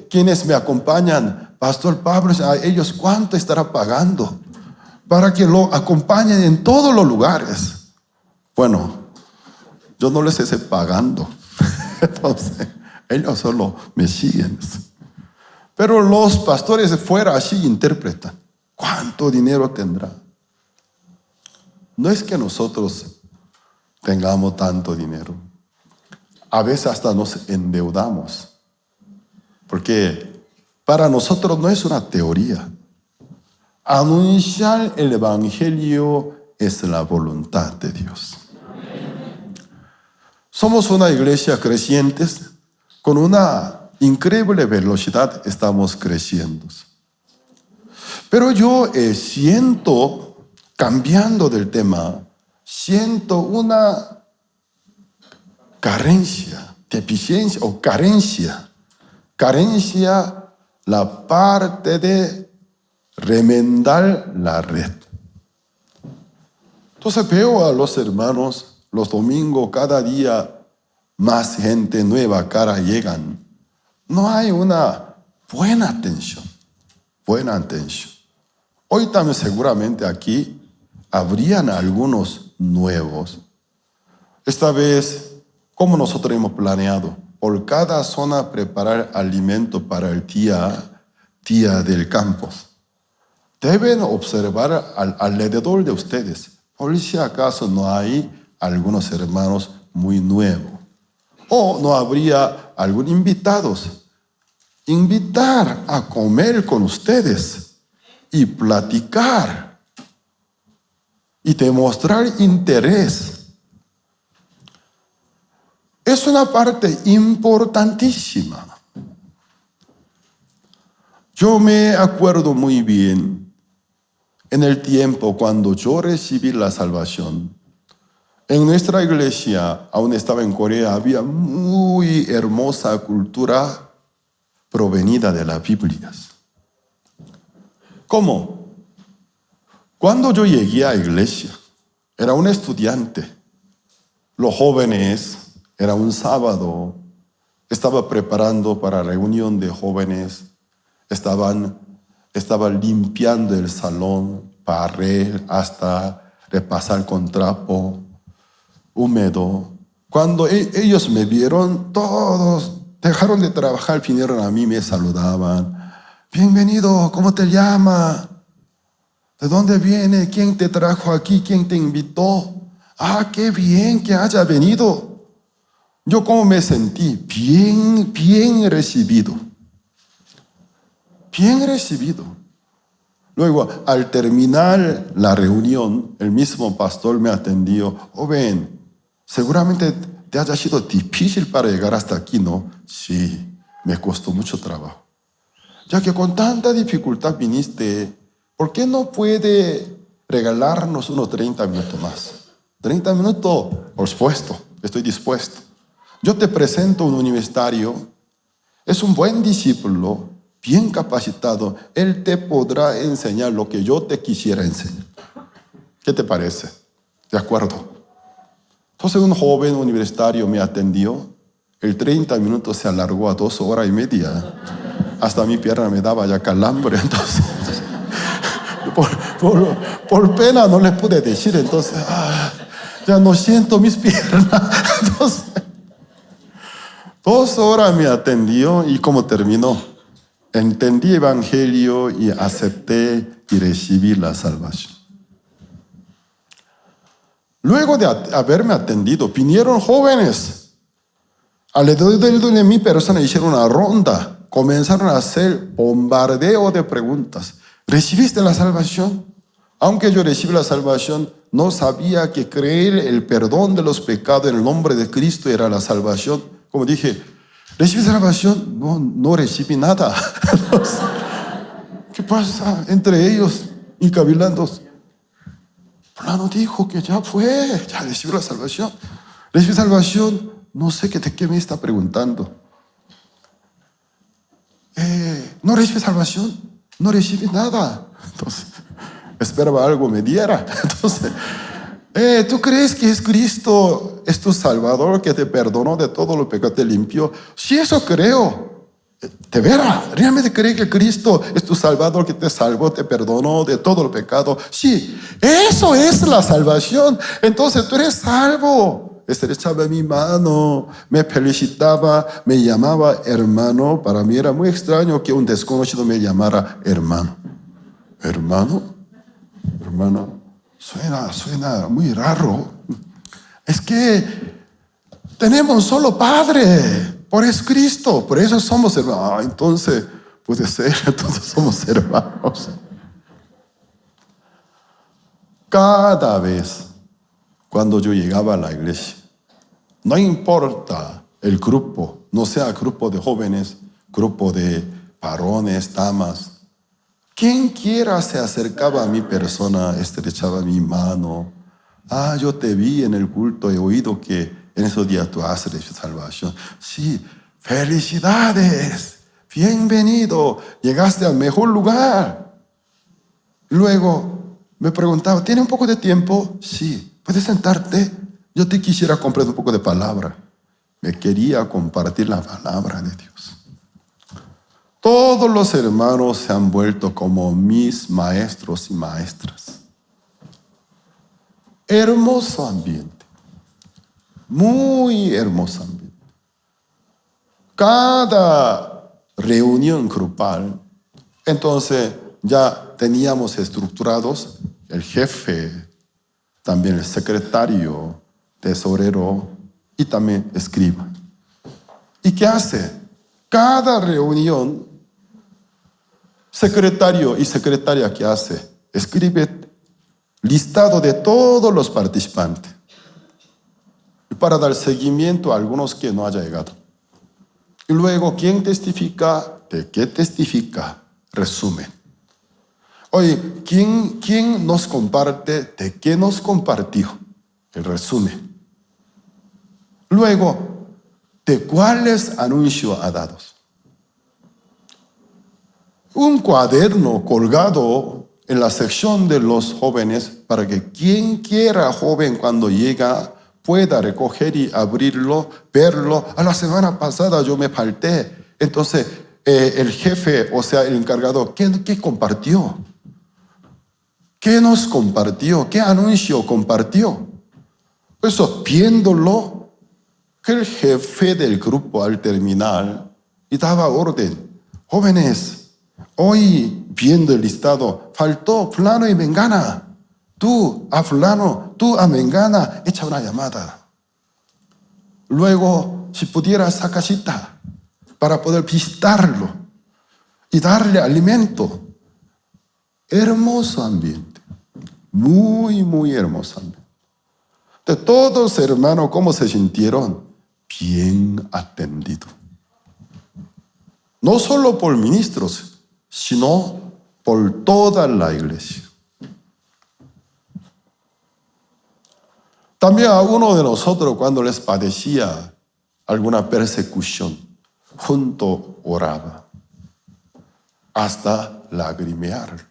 [SPEAKER 1] quienes me acompañan, Pastor Pablo, a ellos ¿cuánto estará pagando para que lo acompañen en todos los lugares? Bueno, yo no les estoy pagando. Entonces, ellos solo me siguen. Pero los pastores de fuera así interpretan. ¿Cuánto dinero tendrá? No es que nosotros tengamos tanto dinero. A veces hasta nos endeudamos. Porque para nosotros no es una teoría. Anunciar el evangelio es la voluntad de Dios. Somos una iglesia creciente con una increíble velocidad, estamos creciendo. Pero yo siento, cambiando del tema, siento una carencia, deficiencia o carencia. Carencia la parte de remendar la red. Entonces veo a los hermanos los domingos, cada día más gente nueva, cara llegan. No hay una buena atención. Hoy también seguramente aquí habrían algunos nuevos. Esta vez, como nosotros hemos planeado, por cada zona preparar alimento para el día del campus. Deben observar alrededor de ustedes, por si acaso no hay algunos hermanos muy nuevos. O no habría algunos invitados. Invitar a comer con ustedes y platicar y demostrar interés. Es una parte importantísima. Yo me acuerdo muy bien en el tiempo cuando yo recibí la salvación. En nuestra iglesia, aún estaba en Corea, había muy hermosa cultura provenida de las Biblias. ¿Cómo? Cuando yo llegué a la iglesia, era un estudiante. Los jóvenes, era un sábado, estaba preparando para reunión de jóvenes, estaba limpiando el salón, barrer hasta repasar con trapo húmedo. Cuando ellos me vieron, todos dejaron de trabajar, vinieron a mí, me saludaban. Bienvenido, ¿cómo te llamas? ¿De dónde viene? ¿Quién te trajo aquí? ¿Quién te invitó? Ah, qué bien que haya venido. Yo cómo me sentí, bien recibido. Bien recibido. Luego, al terminar la reunión, el mismo pastor me atendió. Joven, seguramente te haya sido difícil para llegar hasta aquí, ¿no? Sí, me costó mucho trabajo. Ya que con tanta dificultad viniste, ¿por qué no puede regalarnos unos 30 minutos más? 30 minutos, por supuesto, estoy dispuesto. Yo te presento un universitario, es un buen discípulo, bien capacitado. Él te podrá enseñar lo que yo te quisiera enseñar. ¿Qué te parece? ¿De acuerdo? Entonces un joven universitario me atendió. El 30 minutos se alargó a 2 horas y media. Hasta mi pierna me daba ya calambre. Entonces, por pena no les pude decir. Entonces, ya no siento mis piernas. Entonces, 2 horas me atendió y ¿cómo terminó? Entendí el evangelio y acepté y recibí la salvación. Luego de haberme atendido, vinieron jóvenes. Alrededor de mi persona hicieron una ronda. Comenzaron a hacer bombardeo de preguntas. ¿Recibiste la salvación? Aunque yo recibí la salvación, no sabía que creer el perdón de los pecados en el nombre de Cristo era la salvación. Como dije, ¿recibí salvación? No recibí nada. ¿Qué pasa entre ellos y cavilando? Fulano dijo que ya fue, ya recibió la salvación. ¿Recibió salvación? No sé de qué me está preguntando. ¿No recibí salvación? No recibí nada. Entonces, esperaba algo me diera. Entonces, ¿tú crees que es Cristo, es tu Salvador, que te perdonó de todo lo pecado, te limpió? Sí, eso creo. ¿De veras? ¿Realmente crees que Cristo es tu Salvador, que te salvó, te perdonó de todo el pecado? Sí, eso es la salvación. Entonces tú eres salvo. Estrechaba mi mano, me felicitaba, me llamaba hermano. Para mí era muy extraño que un desconocido me llamara hermano. ¿Hermano? Hermano, suena muy raro. Es que tenemos un solo Padre. Por eso Cristo, por eso somos hermanos. Entonces, puede ser, entonces somos hermanos. Cada vez cuando yo llegaba a la iglesia, no importa el grupo, no sea grupo de jóvenes, grupo de varones, damas, quien quiera se acercaba a mi persona, estrechaba mi mano. Yo te vi en el culto, he oído que en esos días tú has recibido salvación. Sí, felicidades, bienvenido, llegaste al mejor lugar. Luego me preguntaba, ¿tiene un poco de tiempo? Sí, ¿puedes sentarte? Yo te quisiera comprender un poco de palabra. Me quería compartir la palabra de Dios. Todos los hermanos se han vuelto como mis maestros y maestras. Hermoso ambiente. Muy hermoso ambiente. Cada reunión grupal, entonces ya teníamos estructurados el jefe, también el secretario, tesorero y también escriba. ¿Y qué hace? Cada reunión, secretario y secretaria, ¿qué hace? Escribe listado de todos los participantes. Y para dar seguimiento a algunos que no haya llegado. Y luego, ¿quién testifica? ¿De qué testifica? Resumen. Oye, ¿quién nos comparte? ¿De qué nos compartió? El resumen. Luego, ¿de cuáles anuncios ha dado? Un cuaderno colgado en la sección de los jóvenes para que quien quiera joven cuando llega pueda recoger y abrirlo, verlo. A la semana pasada yo me falté. Entonces, el jefe, o sea, el encargado, ¿qué compartió? ¿Qué nos compartió? ¿Qué anuncio compartió? Por eso, viéndolo, que el jefe del grupo al terminar y daba orden. Jóvenes, hoy viendo el listado, faltó fulano y mengana. Tú a fulano, tú a mengana, echa una llamada. Luego, si pudieras, saca cita para poder visitarlo y darle alimento. Hermoso ambiente, muy, muy hermoso ambiente. De todos, hermanos, ¿cómo se sintieron? Bien atendidos. No solo por ministros, sino por toda la iglesia. También a uno de nosotros, cuando les padecía alguna persecución, junto oraba, hasta lagrimear.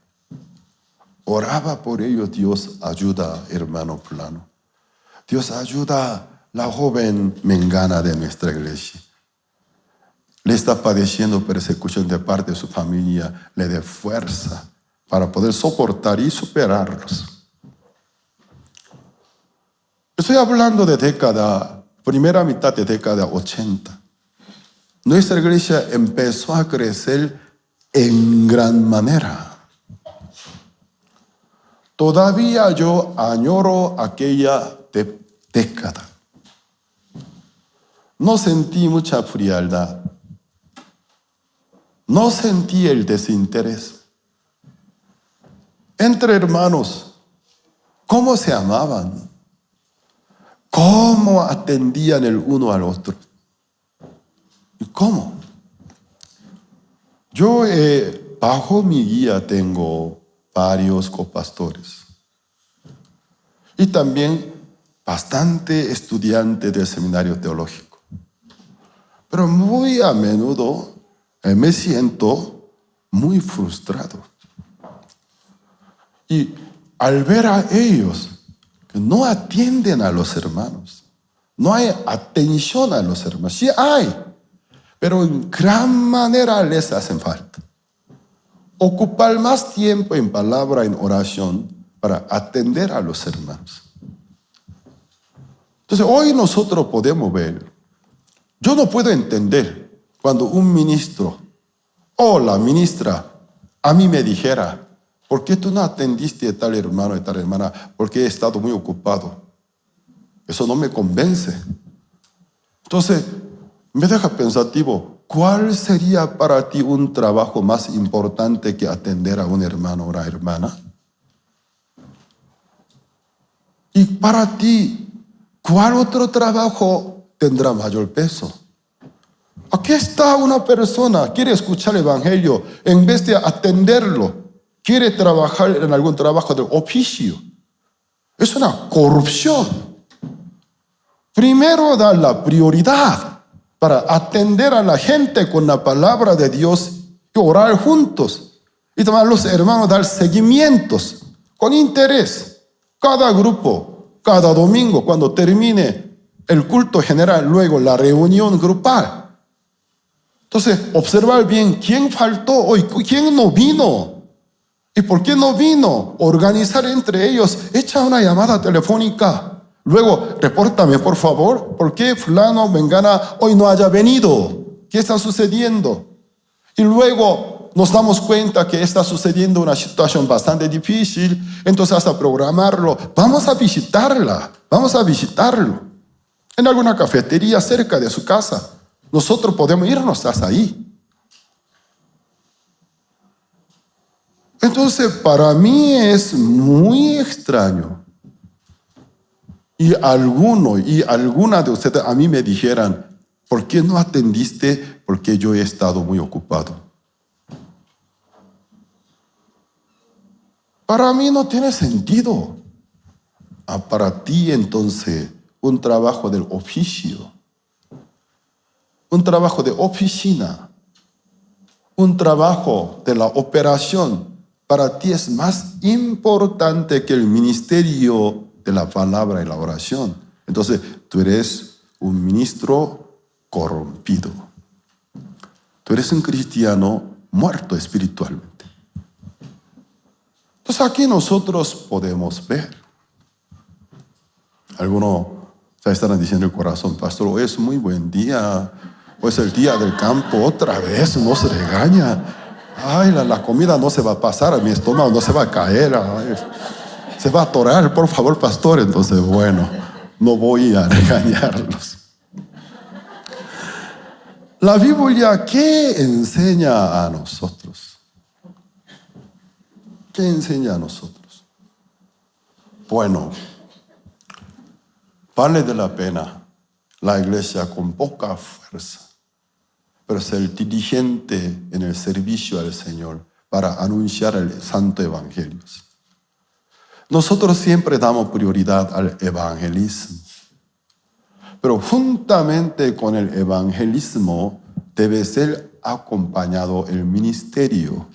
[SPEAKER 1] Oraba por ellos. Dios ayuda, hermano fulano. Dios ayuda a la joven mengana de nuestra iglesia. Le está padeciendo persecución de parte de su familia. Le dé fuerza para poder soportar y superarlos. Estoy hablando de primera mitad de década 80. Nuestra iglesia empezó a crecer en gran manera. Todavía yo añoro aquella década. No sentí mucha frialdad. No sentí el desinterés. Entre hermanos, ¿cómo se amaban? ¿Cómo atendían el uno al otro? ¿Y cómo? Yo bajo mi guía tengo varios copastores y también bastante estudiante del seminario teológico. Pero muy a menudo me siento muy frustrado. Y al ver a ellos que no atienden a los hermanos, no hay atención a los hermanos. Sí hay, pero en gran manera les hacen falta. Ocupar más tiempo en palabra, en oración, para atender a los hermanos. Entonces, hoy nosotros podemos ver, yo no puedo entender cuando un ministro o la ministra a mí me dijera, ¿por qué tú no atendiste a tal hermano y tal hermana? Porque he estado muy ocupado. Eso no me convence. Entonces, me deja pensativo, ¿cuál sería para ti un trabajo más importante que atender a un hermano o una hermana? Y para ti, ¿cuál otro trabajo tendrá mayor peso? Aquí está una persona, quiere escuchar el evangelio, en vez de atenderlo, quiere trabajar en algún trabajo de oficio. Es una corrupción. Primero da la prioridad para atender a la gente con la palabra de Dios y orar juntos. Y también los hermanos dar seguimientos con interés. Cada grupo, cada domingo, cuando termine el culto general, luego la reunión grupal. Entonces, observar bien quién faltó hoy, quién no vino. ¿Y por qué no vino? Organizar entre ellos, echa una llamada telefónica. Luego, repórtame por favor, ¿por qué fulano, mengana hoy no haya venido? ¿Qué está sucediendo? Y luego nos damos cuenta que está sucediendo una situación bastante difícil, entonces hasta programarlo. Vamos a visitarla, vamos a visitarlo. En alguna cafetería cerca de su casa. Nosotros podemos irnos hasta ahí. Entonces, para mí es muy extraño. Y alguna de ustedes a mí me dijeran, ¿por qué no atendiste? Porque yo he estado muy ocupado. Para mí no tiene sentido. Para ti, entonces, un trabajo del oficio, un trabajo de oficina, un trabajo de la operación, para ti es más importante que el ministerio de la palabra y la oración. Entonces, tú eres un ministro corrompido. Tú eres un cristiano muerto espiritualmente. Entonces, aquí nosotros podemos ver. Algunos ya estarán diciendo en el corazón, pastor, hoy es muy buen día. Hoy es el día del campo, otra vez, no se regaña. Ay, la comida no se va a pasar, a mi estómago no se va a caer. Ay, se va a atorar, por favor, pastor. Entonces, bueno, no voy a regañarlos. La Biblia, ¿qué enseña a nosotros? ¿Qué enseña a nosotros? Bueno, vale de la pena la iglesia con poca fuerza, pero ser diligente en el servicio al Señor para anunciar el santo evangelio. Nosotros siempre damos prioridad al evangelismo, pero juntamente con el evangelismo debe ser acompañado el ministerio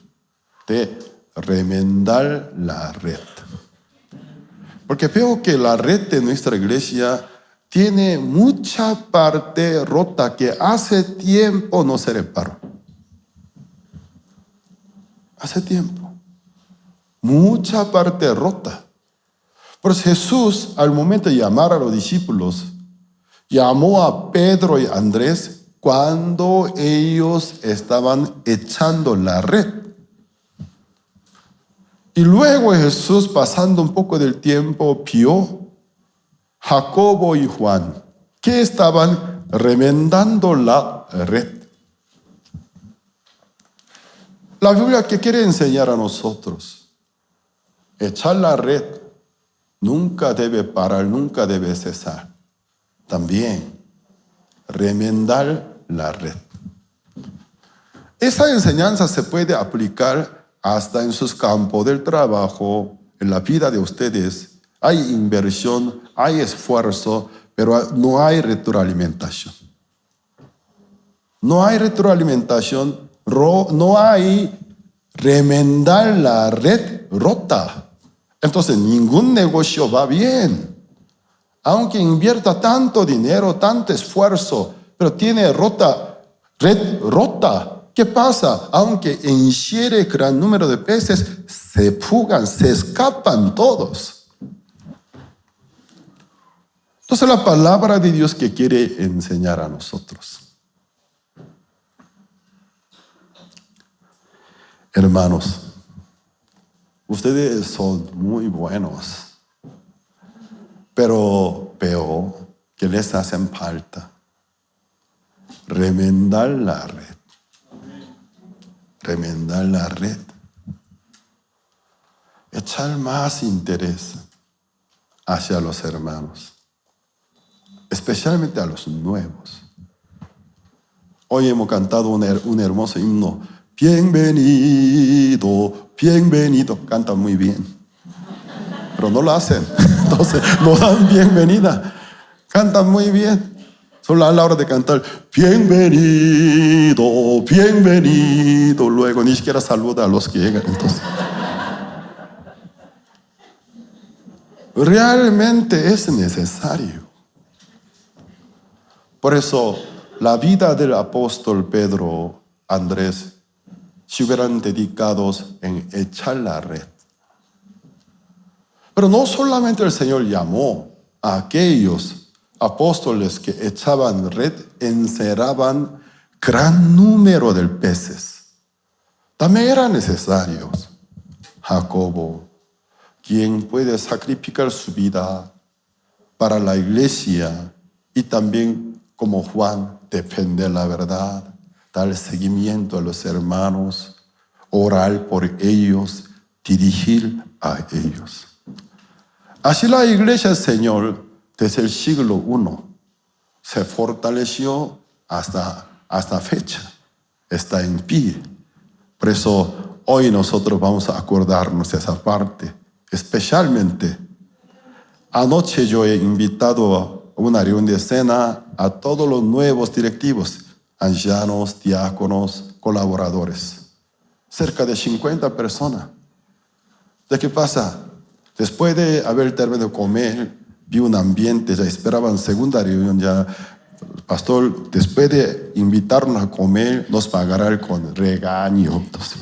[SPEAKER 1] de remendar la red. Porque veo que la red de nuestra iglesia tiene mucha parte rota que hace tiempo no se reparó. Hace tiempo. Mucha parte rota. Por eso Jesús, al momento de llamar a los discípulos, llamó a Pedro y Andrés cuando ellos estaban echando la red. Y luego Jesús, pasando un poco del tiempo, vio Jacobo y Juan, que estaban remendando la red. La Biblia, ¿qué quiere enseñar a nosotros? Echar la red nunca debe parar, nunca debe cesar. También remendar la red. Esa enseñanza se puede aplicar hasta en sus campos del trabajo, en la vida de ustedes. Hay inversión, hay esfuerzo, pero no hay retroalimentación. No hay retroalimentación, no hay remendar la red rota. Entonces ningún negocio va bien. Aunque invierta tanto dinero, tanto esfuerzo, pero tiene red rota. ¿Qué pasa? Aunque enchiere gran número de peces, se fugan, se escapan todos. Entonces la palabra de Dios que quiere enseñar a nosotros. Hermanos, ustedes son muy buenos, pero veo que les hacen falta remendar la red. Remendar la red. Echar más interés hacia los hermanos, especialmente a los nuevos. Hoy hemos cantado un hermoso himno. Bienvenido, bienvenido. Cantan muy bien, pero no lo hacen. Entonces no dan bienvenida. Cantan muy bien. Solo a la hora de cantar, bienvenido, bienvenido. Luego ni siquiera saluda a los que llegan. Entonces, realmente es necesario. Por eso, la vida del apóstol Pedro, Andrés, se hubieran dedicado en echar la red. Pero no solamente el Señor llamó a aquellos apóstoles que echaban red, encerraban gran número de peces. También eran necesarios Jacobo, quien puede sacrificar su vida para la iglesia, y también como Juan, defender la verdad, dar seguimiento a los hermanos, orar por ellos, dirigir a ellos. Así la iglesia del Señor, desde el siglo I, se fortaleció hasta fecha. Está en pie. Por eso hoy nosotros vamos a acordarnos de esa parte. Especialmente, anoche yo he invitado a una reunión de cena a todos los nuevos directivos, ancianos, diáconos, colaboradores. Cerca de 50 personas. ¿De qué pasa? Después de haber terminado de comer, vi un ambiente, ya esperaban segunda reunión, ya el pastor, después de invitarnos a comer, nos pagará con regaño. Entonces,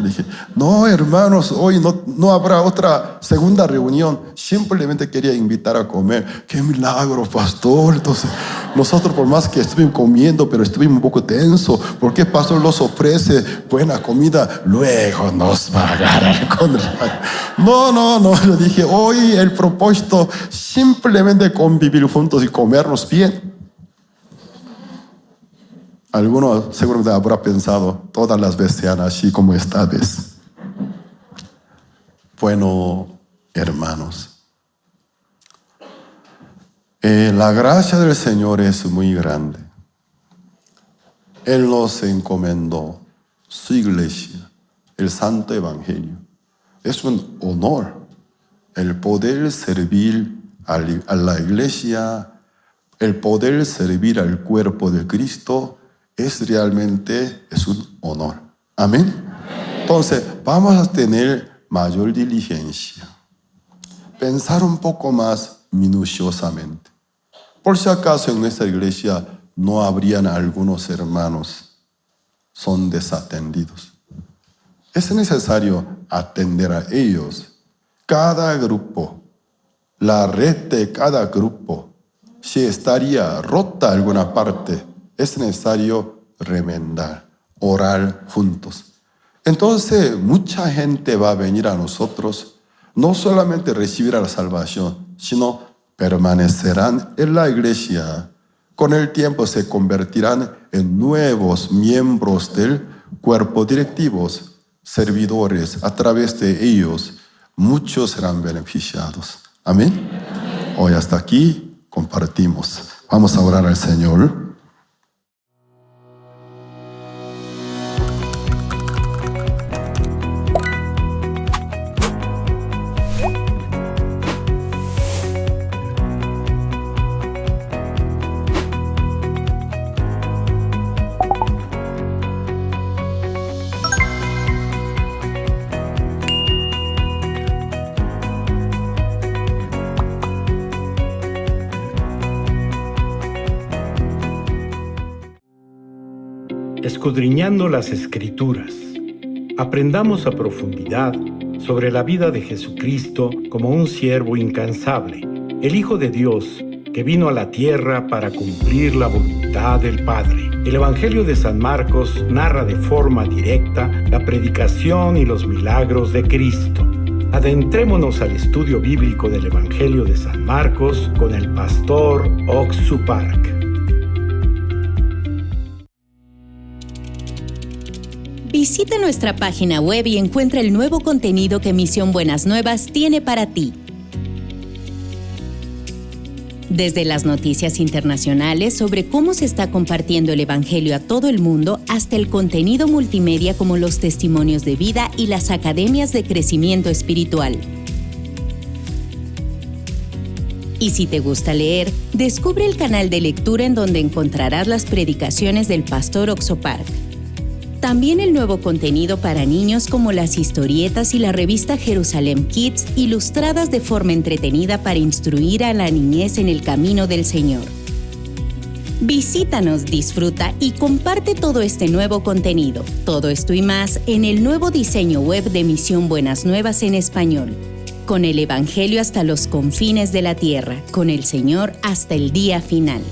[SPEAKER 1] dije, no hermanos, hoy no habrá otra segunda reunión, simplemente quería invitar a comer. ¡Qué milagro, pastor! Entonces, nosotros por más que estuvimos comiendo, pero estuvimos un poco tensos, porque el pastor nos ofrece buena comida, luego nos pagará con regaño. No, yo dije, hoy el propósito simplemente convivir juntos y comernos bien. Algunos seguramente habrá pensado, todas las veces sean así como esta vez. Bueno, hermanos, la gracia del Señor es muy grande. Él nos encomendó su iglesia, el Santo Evangelio. Es un honor el poder servir a la iglesia, el poder servir al cuerpo de Cristo. Es un honor. Amén. Entonces, vamos a tener mayor diligencia. Pensar un poco más minuciosamente. Por si acaso en nuestra iglesia no habrían algunos hermanos, son desatendidos. Es necesario atender a ellos. Cada grupo, la red de cada grupo, si estaría rota alguna parte, es necesario remendar, orar juntos. Entonces, mucha gente va a venir a nosotros, no solamente recibir la salvación, sino permanecerán en la iglesia. Con el tiempo se convertirán en nuevos miembros del cuerpo directivos, servidores. A través de ellos, muchos serán beneficiados. Amén. Hoy hasta aquí compartimos. Vamos a orar al Señor.
[SPEAKER 2] Escudriñando las Escrituras, aprendamos a profundidad sobre la vida de Jesucristo como un siervo incansable, el Hijo de Dios que vino a la tierra para cumplir la voluntad del Padre. El Evangelio de San Marcos narra de forma directa la predicación y los milagros de Cristo. Adentrémonos al estudio bíblico del Evangelio de San Marcos con el pastor Oxu Park.
[SPEAKER 3] Visita nuestra página web y encuentra el nuevo contenido que Misión Buenas Nuevas tiene para ti. Desde las noticias internacionales sobre cómo se está compartiendo el Evangelio a todo el mundo, hasta el contenido multimedia como los testimonios de vida y las academias de crecimiento espiritual. Y si te gusta leer, descubre el canal de lectura en donde encontrarás las predicaciones del pastor Oxu Park. También el nuevo contenido para niños como las historietas y la revista Jerusalem Kids, ilustradas de forma entretenida para instruir a la niñez en el camino del Señor. Visítanos, disfruta y comparte todo este nuevo contenido. Todo esto y más en el nuevo diseño web de Misión Buenas Nuevas en español. Con el Evangelio hasta los confines de la tierra, con el Señor hasta el día final.